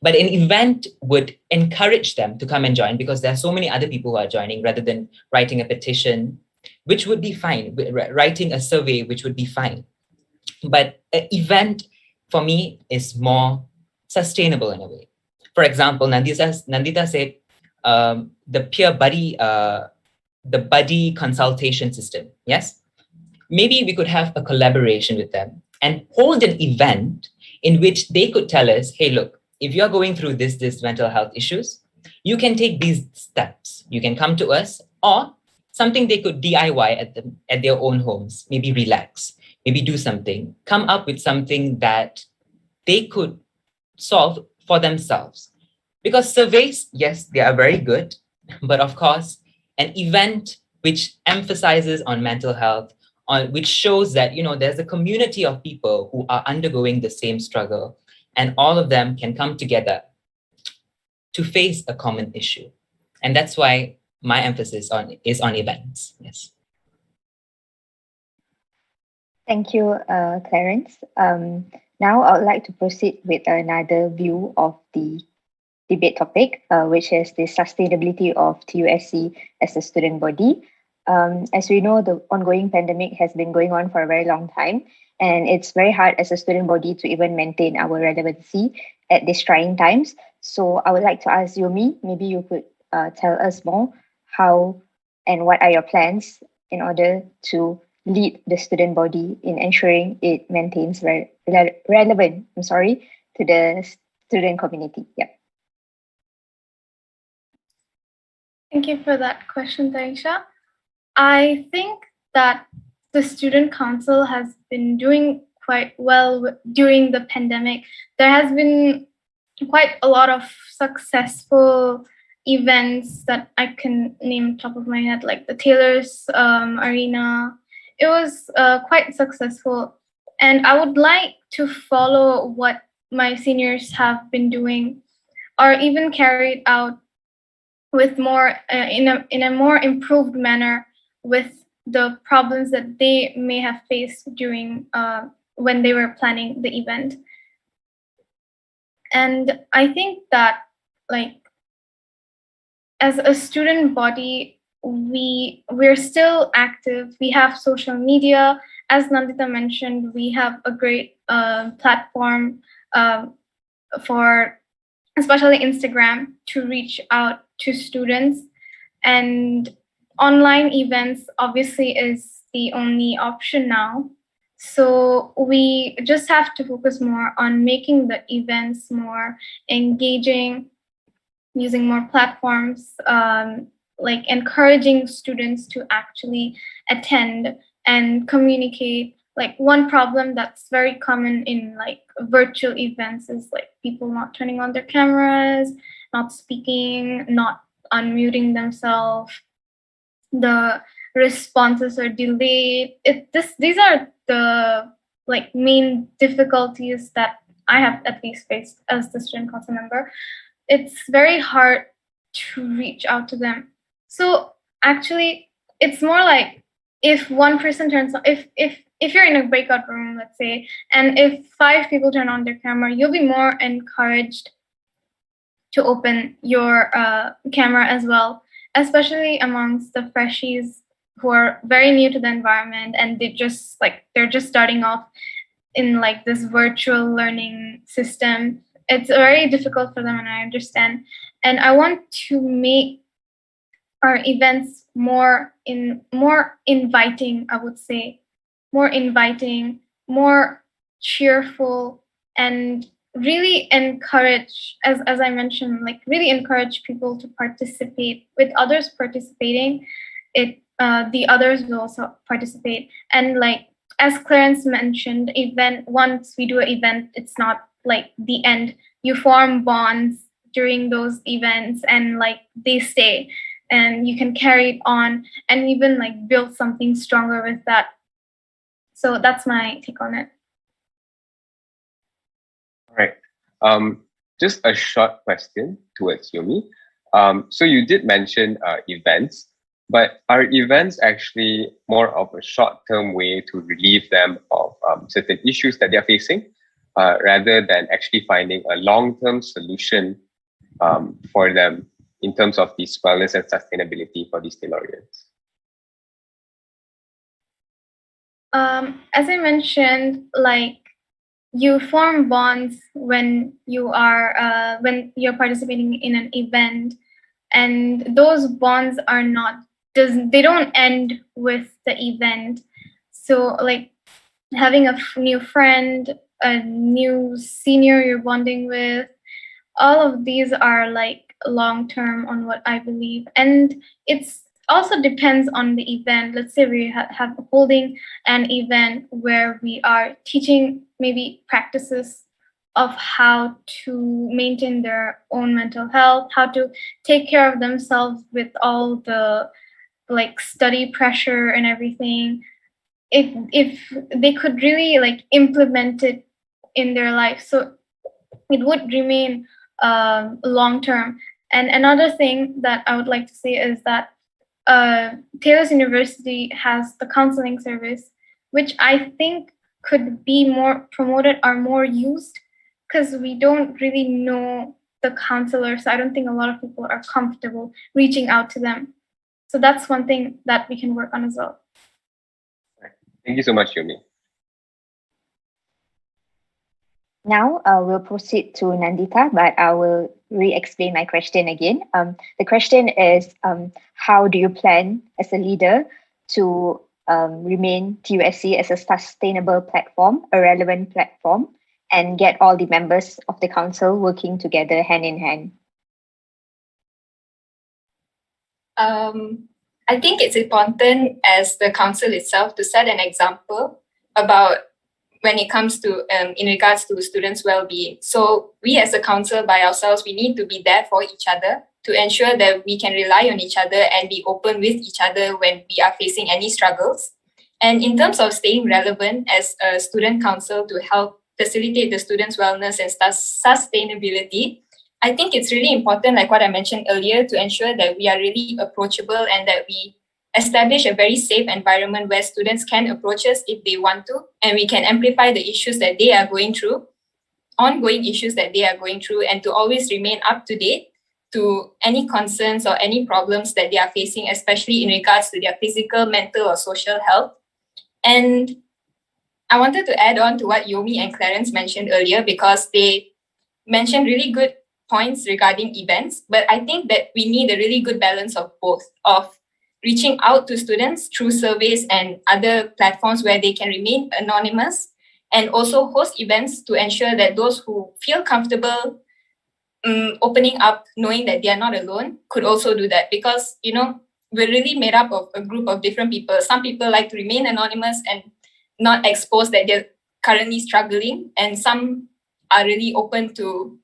But an event would encourage them to come and join because there are so many other people who are joining rather than writing a petition, which would be fine, writing a survey, which would be fine. But an event for me is more sustainable in a way. For example, Nandita said the peer buddy, the buddy consultation system. Yes, maybe we could have a collaboration with them and hold an event in which they could tell us, hey, look, if you're going through this mental health issues, you can take these steps. You can come to us, or something they could DIY at their own homes, maybe relax, maybe do something, come up with something that they could solve for themselves. Because surveys, yes, they are very good, but of course, an event which emphasizes on mental health, which shows that there's a community of people who are undergoing the same struggle, and all of them can come together to face a common issue. And that's why my emphasis is on events. Yes. Thank you, Clarence. Now I would like to proceed with another view of the debate topic, which is the sustainability of TUSC as a student body. As we know, the ongoing pandemic has been going on for a very long time, and it's very hard as a student body to even maintain our relevancy at these trying times. So I would like to ask Yomi, maybe you could tell us more how and what are your plans in order to lead the student body in ensuring it maintains relevant, to the student community. Yeah. Thank you for that question, Taisha. I think that the Student Council has been doing quite well during the pandemic. There has been quite a lot of successful events that I can name top of my head, like the Taylor's Arena. It was quite successful. And I would like to follow what my seniors have been doing, or even carried out with more in a more improved manner with the problems that they may have faced during when they were planning the event. And I think that, like, as a student body, we're still active. We have social media. As Nandita mentioned, we have a great platform for especially Instagram to reach out to students. And online events obviously is the only option now. So we just have to focus more on making the events more engaging, using more platforms, like encouraging students to actually attend and communicate. Like, one problem that's very common in like virtual events is like people not turning on their cameras, not speaking, not unmuting themselves. The responses are delayed. These are the like main difficulties that I have at least faced as the student council member. It's very hard to reach out to them. So actually, it's more like if one person turns on, if you're in a breakout room, let's say, and if 5 people turn on their camera, you'll be more encouraged to open your camera as well, especially amongst the freshies who are very new to the environment, and they're just starting off in like this virtual learning system. It's very difficult for them, and I understand. And I want to make our events more inviting, I would say, more inviting, more cheerful, and really encourage, as I mentioned, like really encourage people to participate. With others participating, the others will also participate. And like as Clarence mentioned, once we do an event, it's not like the end. You form bonds during those events, and like they stay, and you can carry it on and even like build something stronger with that. So that's my take on it. All right. Just a short question towards Yomi. So you did mention events, but are events actually more of a short-term way to relieve them of certain issues that they're facing, rather than actually finding a long-term solution for them in terms of these wellness and sustainability for these Taylorians? As I mentioned, like, you form bonds when you're participating in an event, and those bonds are not they don't end with the event. So like having a new friend, a new senior you're bonding with, all of these are like long term on what I believe. And it's also depends on the event. Let's say we have holding an event where we are teaching maybe practices of how to maintain their own mental health, how to take care of themselves with all the like study pressure and everything. If they could really like implement it in their life, so it would remain long term. And another thing that I would like to say is that Taylor's University has the counseling service, which I think could be more promoted or more used, because we don't really know the counselor. So I don't think a lot of people are comfortable reaching out to them. So that's one thing that we can work on as well. Thank you so much, Yomi. Now we'll proceed to Nandita, but I will re-explain my question again. The question is, how do you plan as a leader to remain TUSC as a sustainable platform, a relevant platform, and get all the members of the council working together hand in hand? I think it's important as the council itself to set an example about when it comes to in regards to students' well-being. So we as a council by ourselves, we need to be there for each other to ensure that we can rely on each other and be open with each other when we are facing any struggles. And in terms of staying relevant as a student council to help facilitate the students' wellness and sustainability, I think it's really important, like what I mentioned earlier, to ensure that we are really approachable and that we establish a very safe environment where students can approach us if they want to, and we can amplify the issues that they are going through, ongoing issues that they are going through, and to always remain up to date to any concerns or any problems that they are facing, especially in regards to their physical, mental, or social health. And I wanted to add on to what Yomi and Clarence mentioned earlier, because they mentioned really good points regarding events, but I think that we need a really good balance of both, of reaching out to students through surveys and other platforms where they can remain anonymous, and also host events to ensure that those who feel comfortable opening up, knowing that they are not alone, could also do that. Because, you know, we're really made up of a group of different people. Some people like to remain anonymous and not expose that they're currently struggling, and some are really open to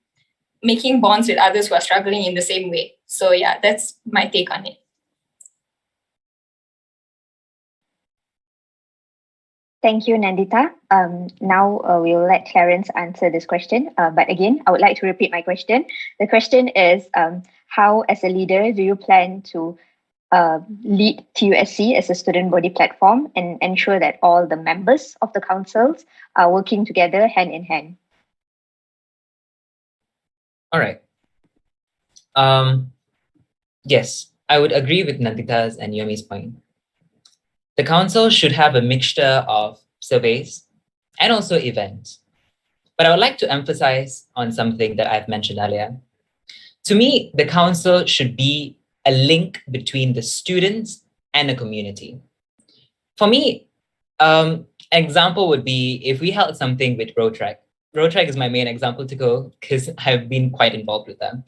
making bonds with others who are struggling in the same way. So yeah, that's my take on it. Thank you, Nandita. Now we'll let Clarence answer this question. But again, I would like to repeat my question. The question is, how as a leader do you plan to lead TUSC as a student body platform and ensure that all the members of the councils are working together hand in hand? All right. Yes, I would agree with Nandita's and Yomi's point. The council should have a mixture of surveys and also events. But I would like to emphasize on something that I've mentioned earlier. To me, the council should be a link between the students and the community. For me, an example would be if we held something with Rotrack. Rotrack is my main example to go because I've been quite involved with them.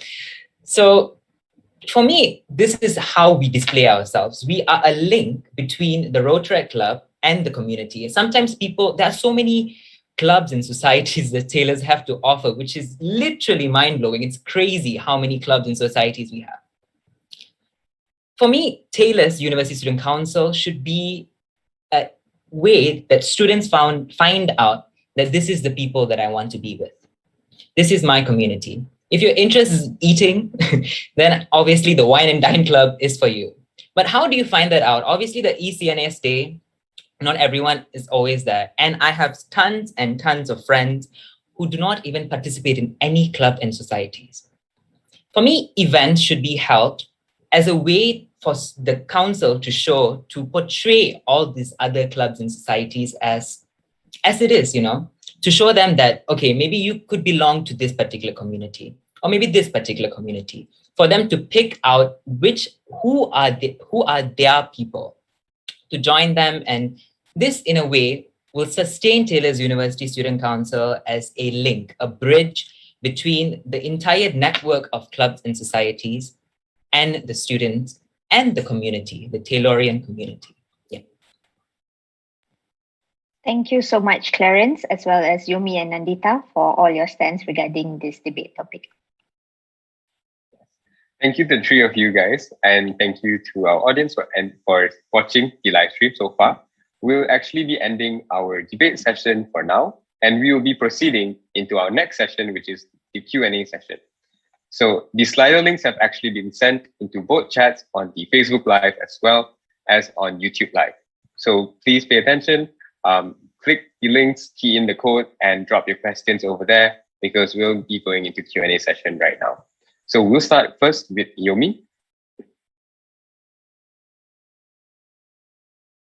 So for me, this is how we display ourselves. We are a link between the Rotrack Club and the community. Sometimes there are so many clubs and societies that Taylors have to offer, which is literally mind-blowing. It's crazy how many clubs and societies we have. For me, Taylor's University Student Council should be way that students find out that this is the people that I want to be with. This is my community. If your interest is eating, then obviously the Wine and Dine Club is for you. But how do you find that out? Obviously the ECNS day, not everyone is always there. And I have tons and tons of friends who do not even participate in any club and societies. For me, events should be held as a way for the council to portray all these other clubs and societies as it is, to show them that, okay, maybe you could belong to this particular community, or maybe this particular community, for them to pick out who are their people, to join them. And this, in a way, will sustain Taylor's University Student Council as a link, a bridge between the entire network of clubs and societies and the students and the community, the Taylorian community. Yeah. Thank you so much, Clarence, as well as Yomi and Nandita, for all your stands regarding this debate topic. Thank you to the three of you guys, and thank you to our audience for watching the live stream so far. We'll actually be ending our debate session for now, and we will be proceeding into our next session, which is the Q&A session. So the Slido links have actually been sent into both chats on the Facebook Live as well as on YouTube Live. So please pay attention, click the links, key in the code, and drop your questions over there, because we'll be going into Q&A session right now. So we'll start first with Yomi.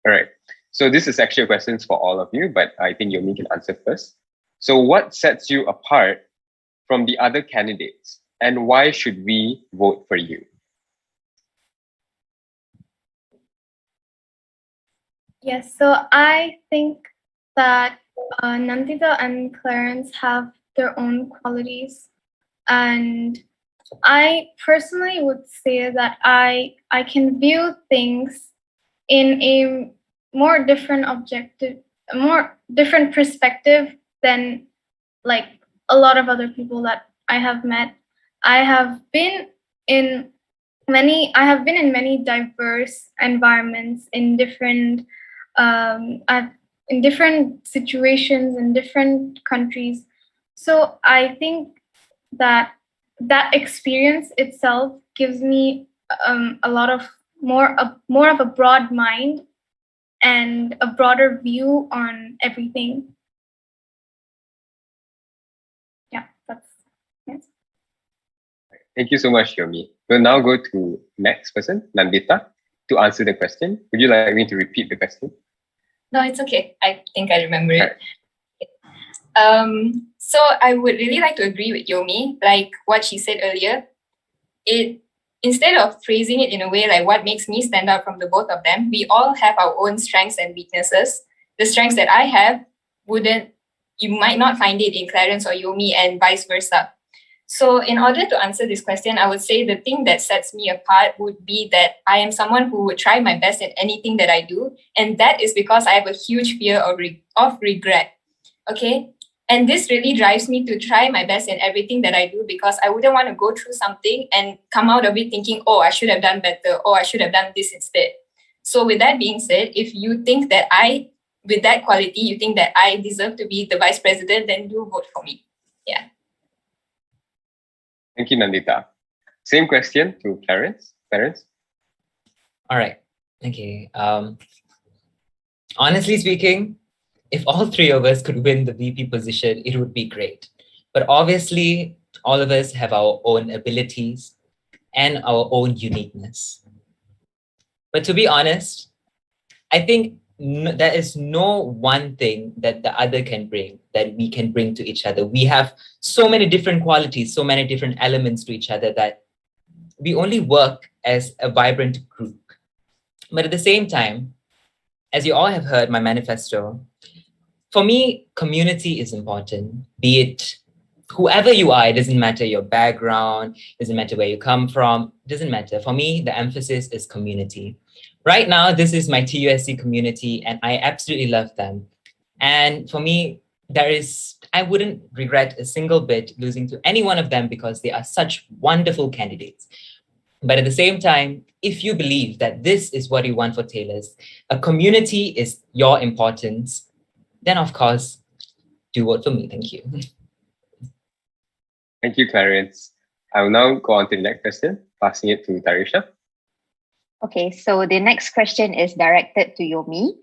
All right. So this is actually questions for all of you, but I think Yomi can answer first. So what sets you apart from the other candidates, and why should we vote for you? Yes, so I think that Nandita and Clarence have their own qualities, and I personally would say that I can view things in a more different perspective than like a lot of other people that I have met. I have been in many diverse environments in different situations in different countries. So I think that experience itself gives me a lot of more of a broad mind and a broader view on everything. Yeah, that's yes. Thank you so much, Yomi. We'll now go to next person, Nandita, to answer the question. Would you like me to repeat the question? No, it's okay. I think I remember it. Right. So I would really like to agree with Yomi, like what she said earlier. Instead of phrasing it in a way like what makes me stand out from the both of them, we all have our own strengths and weaknesses. The strengths that I have you might not find it in Clarence or Yomi, and vice versa. So in order to answer this question, I would say the thing that sets me apart would be that I am someone who would try my best at anything that I do. And that is because I have a huge fear of regret. Okay. And this really drives me to try my best in everything that I do, because I wouldn't want to go through something and come out of it thinking, oh, I should have done better, or I should have done this instead. So with that being said, if you think that with that quality, you think that I deserve to be the vice president, then do vote for me. Yeah. Thank you, Nandita. Same question to Clarence. Clarence? All right. Okay. Honestly speaking, if all three of us could win the VP position, it would be great. But obviously, all of us have our own abilities and our own uniqueness. But to be honest, I think there is no one thing that the other can bring that we can bring to each other. We have so many different qualities, so many different elements to each other that we only work as a vibrant group. But at the same time, as you all have heard my manifesto, for me, community is important. Be it whoever you are, it doesn't matter your background, doesn't matter where you come from, doesn't matter. For me, the emphasis is community. Right now, this is my TUSC community, and I absolutely love them. And for me, I wouldn't regret a single bit losing to any one of them, because they are such wonderful candidates. But at the same time, if you believe that this is what you want for Taylors, a community is your importance, then of course, do vote for me. Thank you. Thank you, Clarence. I will now go on to the next question, passing it to Tarisha. Okay, so the next question is directed to Yomi.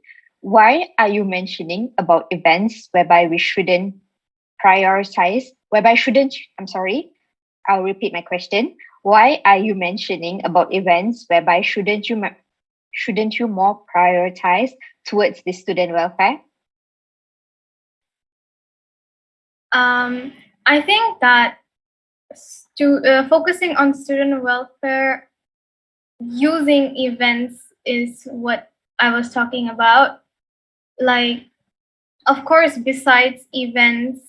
Why are you mentioning about events whereby we shouldn't prioritize, I'll repeat my question. Why are you mentioning about events whereby shouldn't you more prioritize towards the student welfare? I think that focusing on student welfare using events is what I was talking about. Like, of course, besides events,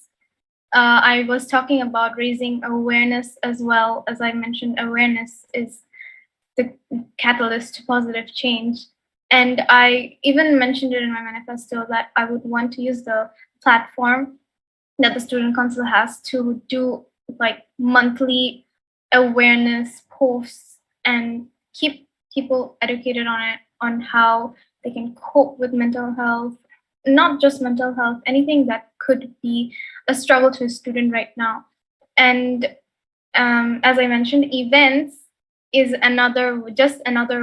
I was talking about raising awareness as well. As I mentioned, awareness is the catalyst to positive change. And I even mentioned it in my manifesto that I would want to use the platform that the Student Council has to do like monthly awareness posts and keep people educated on it, on how they can cope with mental health, not just mental health, anything that could be a struggle to a student right now. And as I mentioned, events is another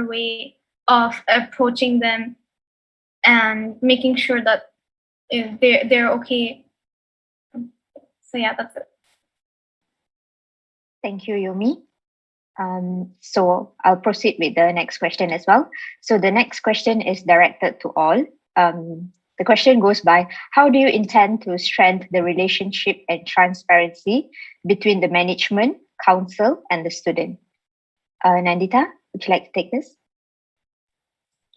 way of approaching them and making sure that they're okay. So yeah, that's it. Thank you, Yomi. So I'll proceed with the next question as well. So the next question is directed to all. The question goes by, how do you intend to strengthen the relationship and transparency between the management, council, and the student? Nandita, would you like to take this?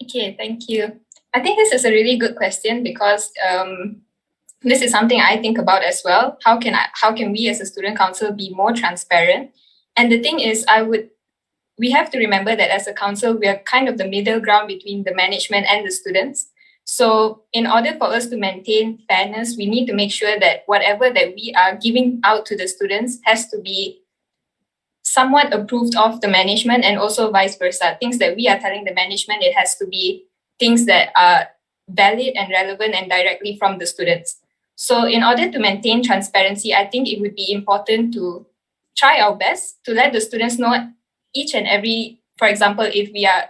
Okay, thank you. I think this is a really good question because this is something I think about as well. How can we as a student council be more transparent? And the thing is, we have to remember that as a council, we are kind of the middle ground between the management and the students. So in order for us to maintain fairness, we need to make sure that whatever that we are giving out to the students has to be somewhat approved of the management, and also vice versa. Things that we are telling the management, it has to be things that are valid and relevant and directly from the students. So in order to maintain transparency, I think it would be important to try our best to let the students know each and every, for example, if we are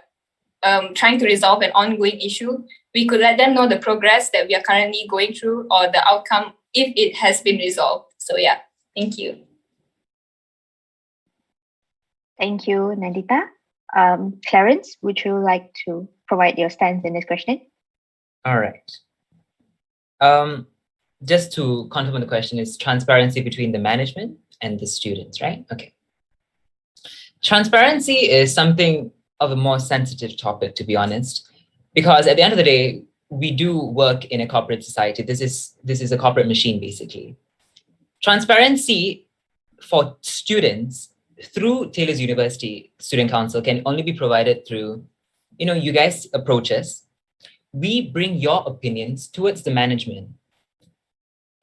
trying to resolve an ongoing issue, we could let them know the progress that we are currently going through or the outcome if it has been resolved. So yeah, thank you. Thank you, Nandita. Clarence, would you like to provide your stance in this question? All right. Just to confirm on the question is transparency between the management and the students, right? Okay. Transparency is something of a more sensitive topic, to be honest, because at the end of the day, we do work in a corporate society. This is a corporate machine, basically. Transparency for students through Taylor's University Student Council can only be provided through, you guys approach us. We bring your opinions towards the management.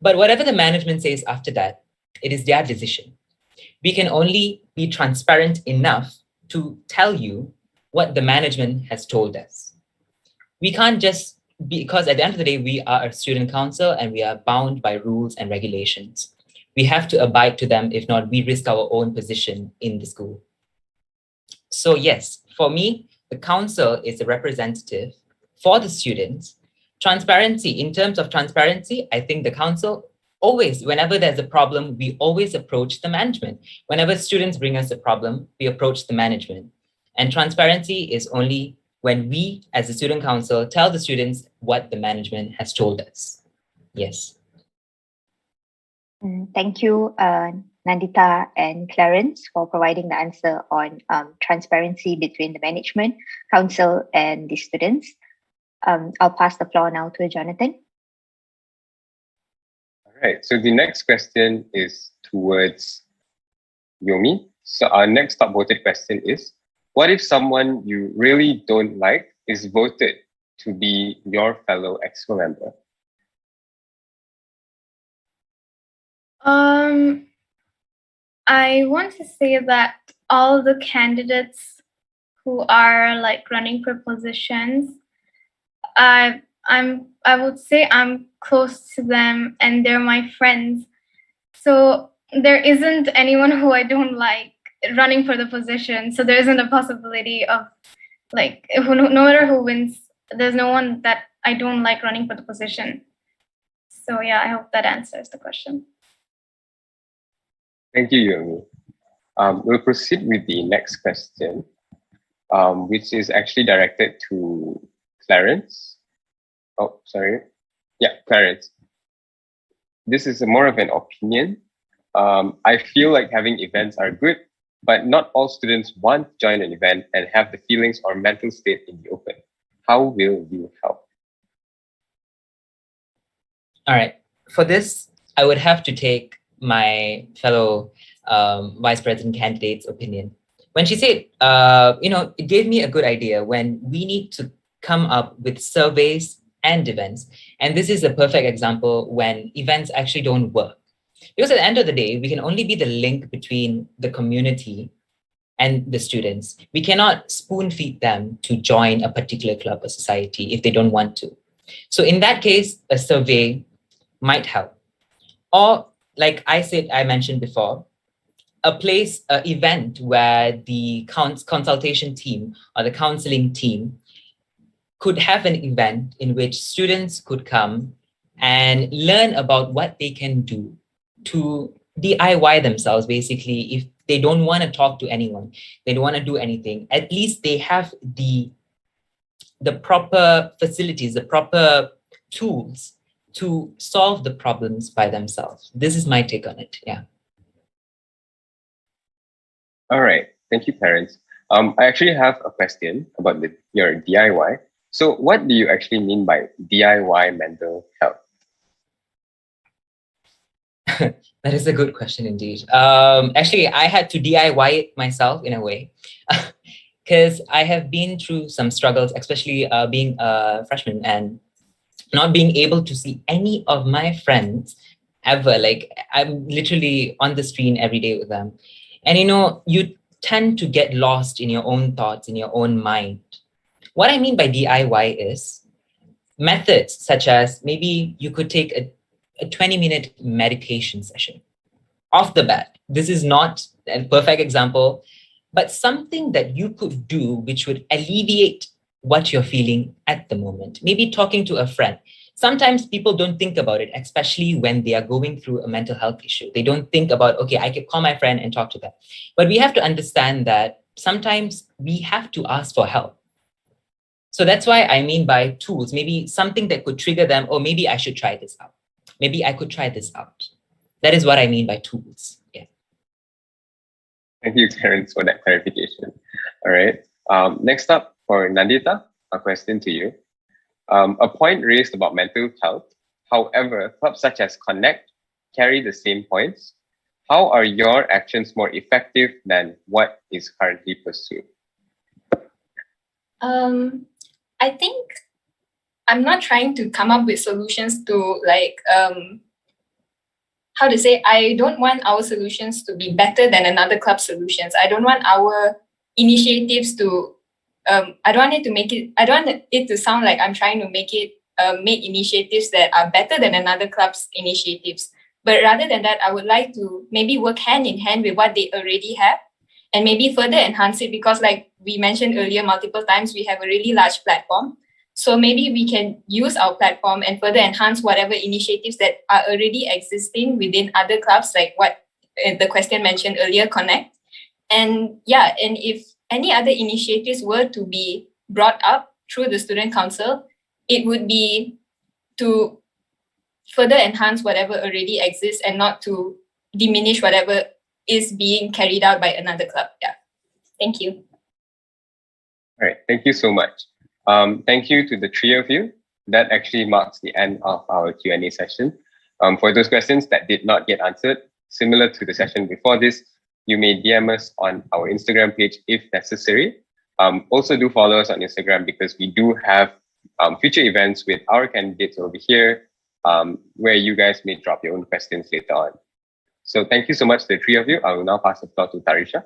But whatever the management says after that, it is their decision. We can only be transparent enough to tell you what the management has told us. We can't just, because at the end of the day, we are a student council and we are bound by rules and regulations. We have to abide to them. If not, we risk our own position in the school. So yes, for me, the council is a representative for the students. Transparency, in terms of transparency, I think the council always, whenever there's a problem, we always approach the management. Whenever students bring us a problem, we approach the management. And transparency is only when we, as a student council, tell the students what the management has told us. Yes. Thank you, Nandita and Clarence, for providing the answer on transparency between the management, council, and the students. I'll pass the floor now to Jonathan. All right, so the next question is towards Yomi. So our next top voted question is, what if someone you really don't like is voted to be your fellow EXCO member? I want to say that all the candidates who are like running for positions. I would say I'm close to them and they're my friends. So there isn't anyone who I don't like running for the position. So there isn't a possibility of like no matter who wins, there's no one that I don't like running for the position. So yeah, I hope that answers the question. Thank you, Yomi. We'll proceed with the next question, which is actually directed to Clarence. Oh, sorry. Yeah, Clarence. This is more of an opinion. I feel like having events are good, but not all students want to join an event and have the feelings or mental state in the open. How will you help? All right. For this, I would have to take my fellow vice president candidate's opinion. When she said, it gave me a good idea when we need to come up with surveys and events. And this is a perfect example when events actually don't work. Because at the end of the day, we can only be the link between the community and the students. We cannot spoon feed them to join a particular club or society if they don't want to. So in that case, a survey might help. Or like I mentioned before, a event where the consultation team or the counseling team could have an event in which students could come and learn about what they can do to DIY themselves. Basically, if they don't want to talk to anyone, they don't want to do anything, at least they have the proper facilities, the proper tools to solve the problems by themselves. This is my take on it. Yeah. All right. Thank you, parents. I actually have a question about your DIY. So what do you actually mean by DIY mental health? That is a good question indeed. Actually, I had to DIY it myself in a way, because I have been through some struggles, especially being a freshman and not being able to see any of my friends ever. Like I'm literally on the screen every day with them. And you tend to get lost in your own thoughts, in your own mind. What I mean by DIY is methods such as maybe you could take a 20-minute meditation session off the bat. This is not a perfect example, but something that you could do which would alleviate what you're feeling at the moment. Maybe talking to a friend. Sometimes people don't think about it, especially when they are going through a mental health issue. They don't think about, okay, I could call my friend and talk to them. But we have to understand that sometimes we have to ask for help. So that's why I mean by tools, maybe something that could trigger them, or maybe I should try this out. Maybe I could try this out. That is what I mean by tools. Yeah. Thank you, Terence, for that clarification. All right. Next up for Nandita, a question to you. A point raised about mental health. However, clubs such as Connect carry the same points. How are your actions more effective than what is currently pursued? I think I'm not trying to come up with solutions to how to say, I don't want our solutions to be better than another club's solutions. I don't want our initiatives to, I don't want it to sound like I'm trying to make initiatives that are better than another club's initiatives. But rather than that, I would like to maybe work hand in hand with what they already have and maybe further enhance it, because like we mentioned earlier multiple times, we have a really large platform. So maybe we can use our platform and further enhance whatever initiatives that are already existing within other clubs, like what the question mentioned earlier, Connect. And yeah, and if any other initiatives were to be brought up through the student council, it would be to further enhance whatever already exists and not to diminish whatever is being carried out by another club. Yeah. Thank you. All right. Thank you so much. Thank you to the three of you. That actually marks the end of our Q&A session. For those questions that did not get answered, similar to the session before this, you may DM us on our Instagram page if necessary. Also do follow us on Instagram because we do have future events with our candidates over here where you guys may drop your own questions later on. So thank you so much to the three of you. I will now pass the floor to Tarisha.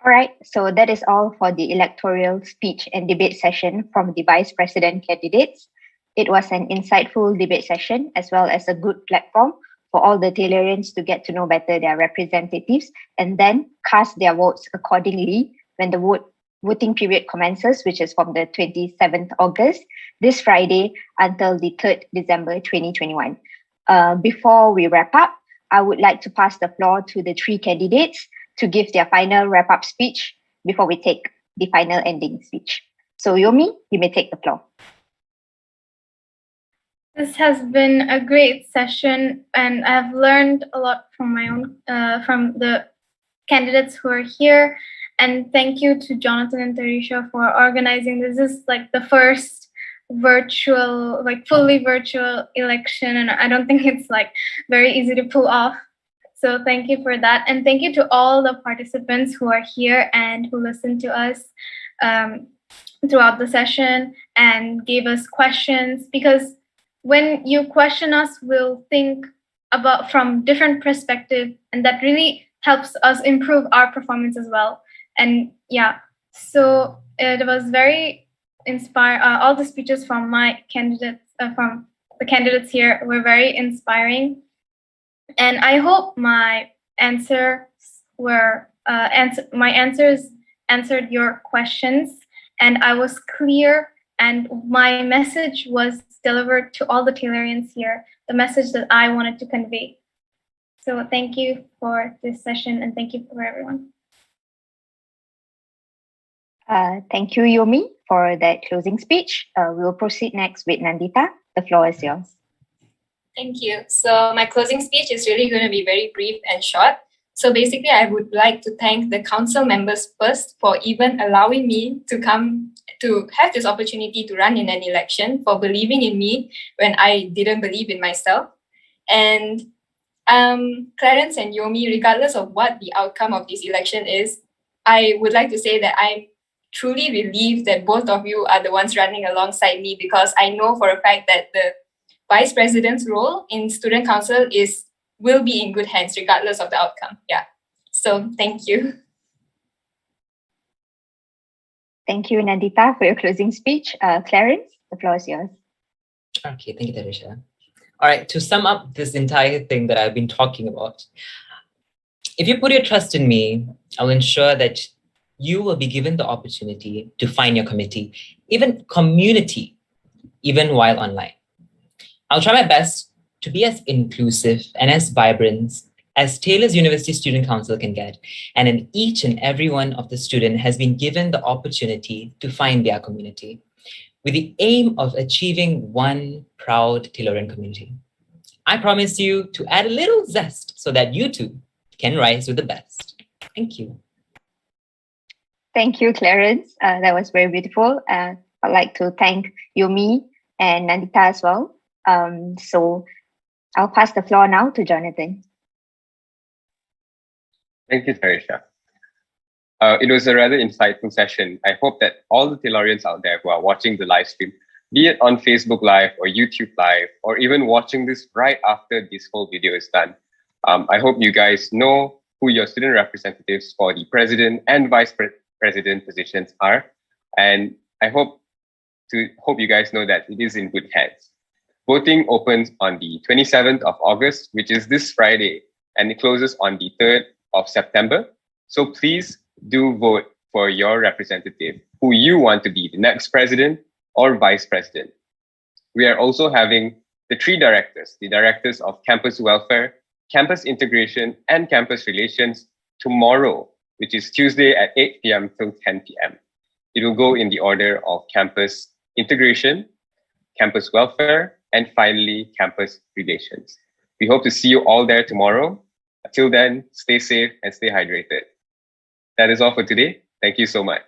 All right, so that is all for the electoral speech and debate session from the vice president candidates. It was an insightful debate session as well as a good platform for all the Taylorians to get to know better their representatives and then cast their votes accordingly when the voting period commences, which is from the 27th August, this Friday until the 3rd December 2021. Before we wrap up, I would like to pass the floor to the three candidates to give their final wrap-up speech before we take the final ending speech. So Yomi, you may take the floor. This has been a great session, and I've learned a lot from my own, from the candidates who are here. And thank you to Jonathan and Tarisha for organizing this. This is like the first virtual, like fully virtual election, and I don't think it's like very easy to pull off. So thank you for that. And thank you to all the participants who are here and who listened to us throughout the session and gave us questions, because when you question us, we'll think about from different perspective, and that really helps us improve our performance as well. And yeah, so it was very inspiring. All the speeches from my candidates, from the candidates here, were very inspiring. And I hope my answers answered your questions, and I was clear, and my message was delivered to all the Taylorians here, the message that I wanted to convey. So thank you for this session, and thank you for everyone. Thank you, Yomi, for that closing speech. We will proceed next with Nandita. The floor is yours. Thank you. So my closing speech is really going to be very brief and short. So basically, I would like to thank the council members first for even allowing me to come to have this opportunity to run in an election, for believing in me when I didn't believe in myself. And Clarence and Yomi, regardless of what the outcome of this election is, I would like to say that I'm truly relieved that both of you are the ones running alongside me, because I know for a fact that the vice president's role in student council will be in good hands regardless of the outcome. Yeah. So thank you. Thank you, Nandita, for your closing speech. Clarence, the floor is yours. Okay, thank you, Tarisha. All right, to sum up this entire thing that I've been talking about, if you put your trust in me, I'll ensure that you will be given the opportunity to find your committee, even community, even while online. I'll try my best to be as inclusive and as vibrant as Taylor's University Student Council can get, and in each and every one of the student has been given the opportunity to find their community, with the aim of achieving one proud Taylorian community. I promise you to add a little zest so that you too can rise with the best. Thank you. Thank you, Clarence. That was very beautiful. I'd like to thank Yomi and Nandita as well. So I'll pass the floor now to Jonathan. Thank you, Tarisha. It was a rather insightful session. I hope that all the Taylorians out there who are watching the live stream, be it on Facebook Live or YouTube Live, or even watching this right after this whole video is done, I hope you guys know who your student representatives for the president and vice president positions are. And I hope you guys know that it is in good hands. Voting opens on the 27th of August, which is this Friday, and it closes on the 3rd of September. So please do vote for your representative, who you want to be the next president or vice president. We are also having the three directors, the directors of campus welfare, campus integration, and campus relations tomorrow, which is Tuesday at 8 p.m. till 10 p.m. It will go in the order of campus integration, campus welfare, and finally, campus relations. We hope to see you all there tomorrow. Until then, stay safe and stay hydrated. That is all for today. Thank you so much.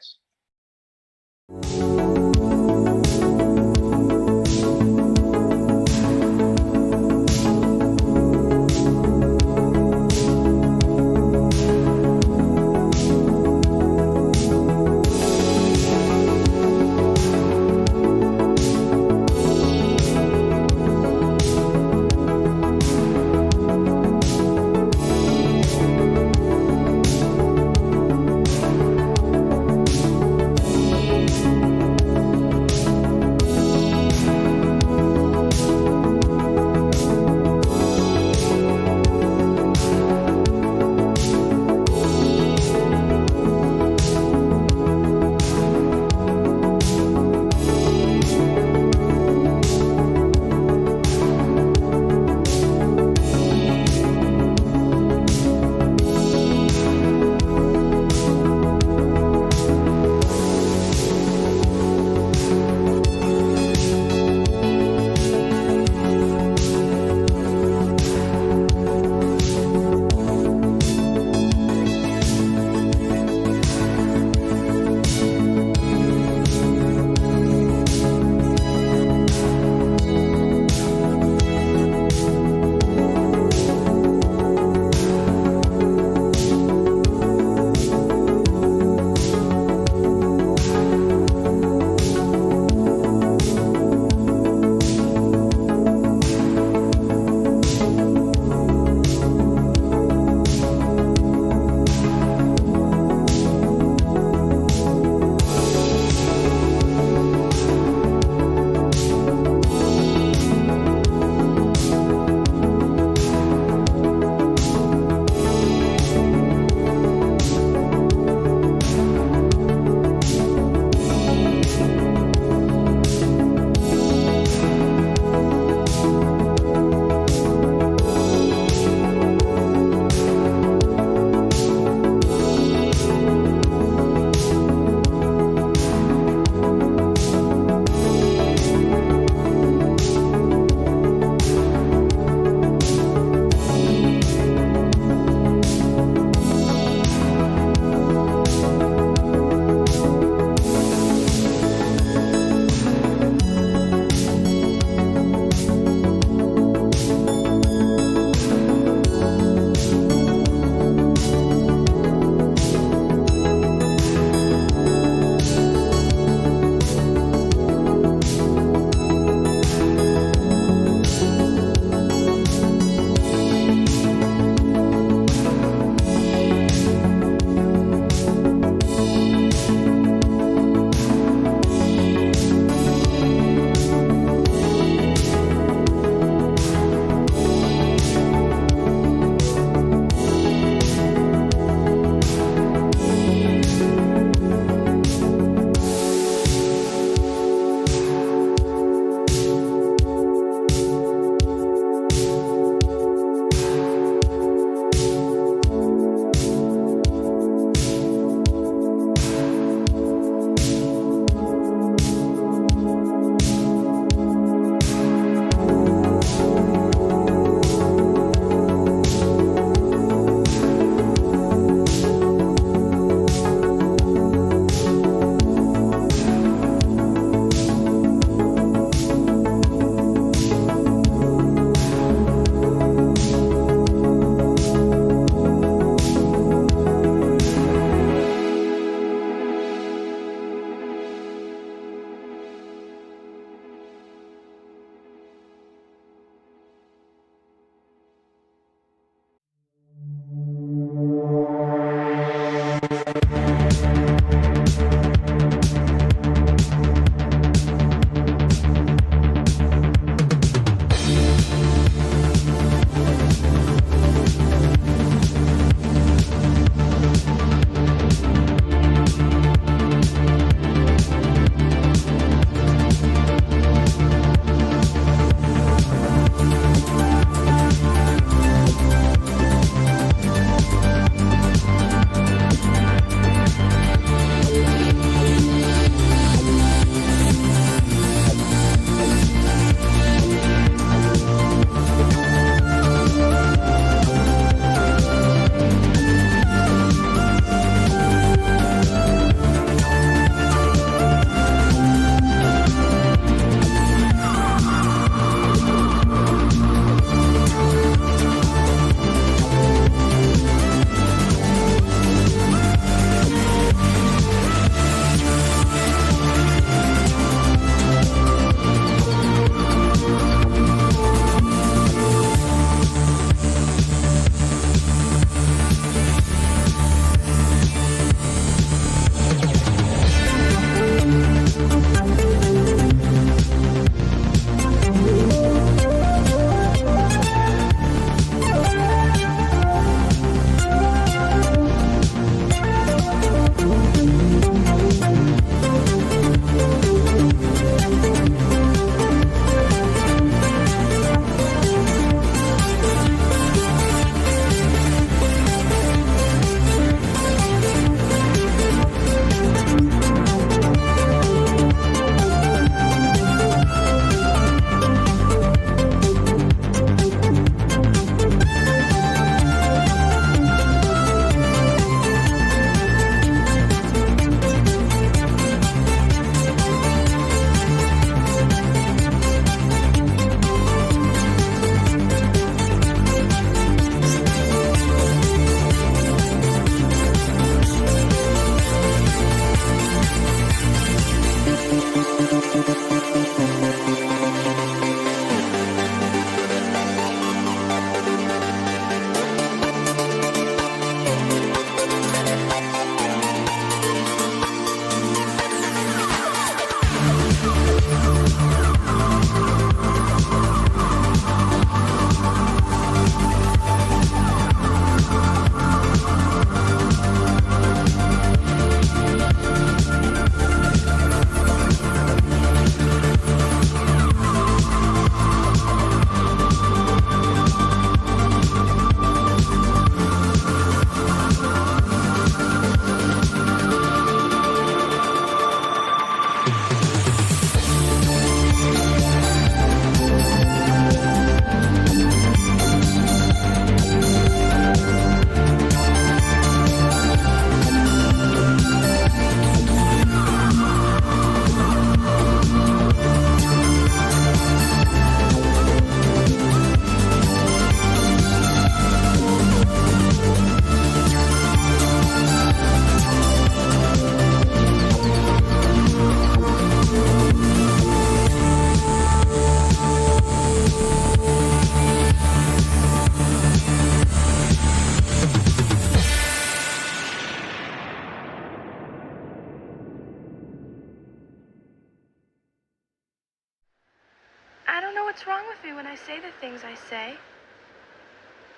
when I say the things I say.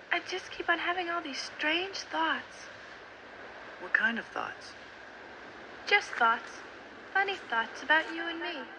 I just keep on having all these strange thoughts. What kind of thoughts? Just thoughts. Funny thoughts about you and me.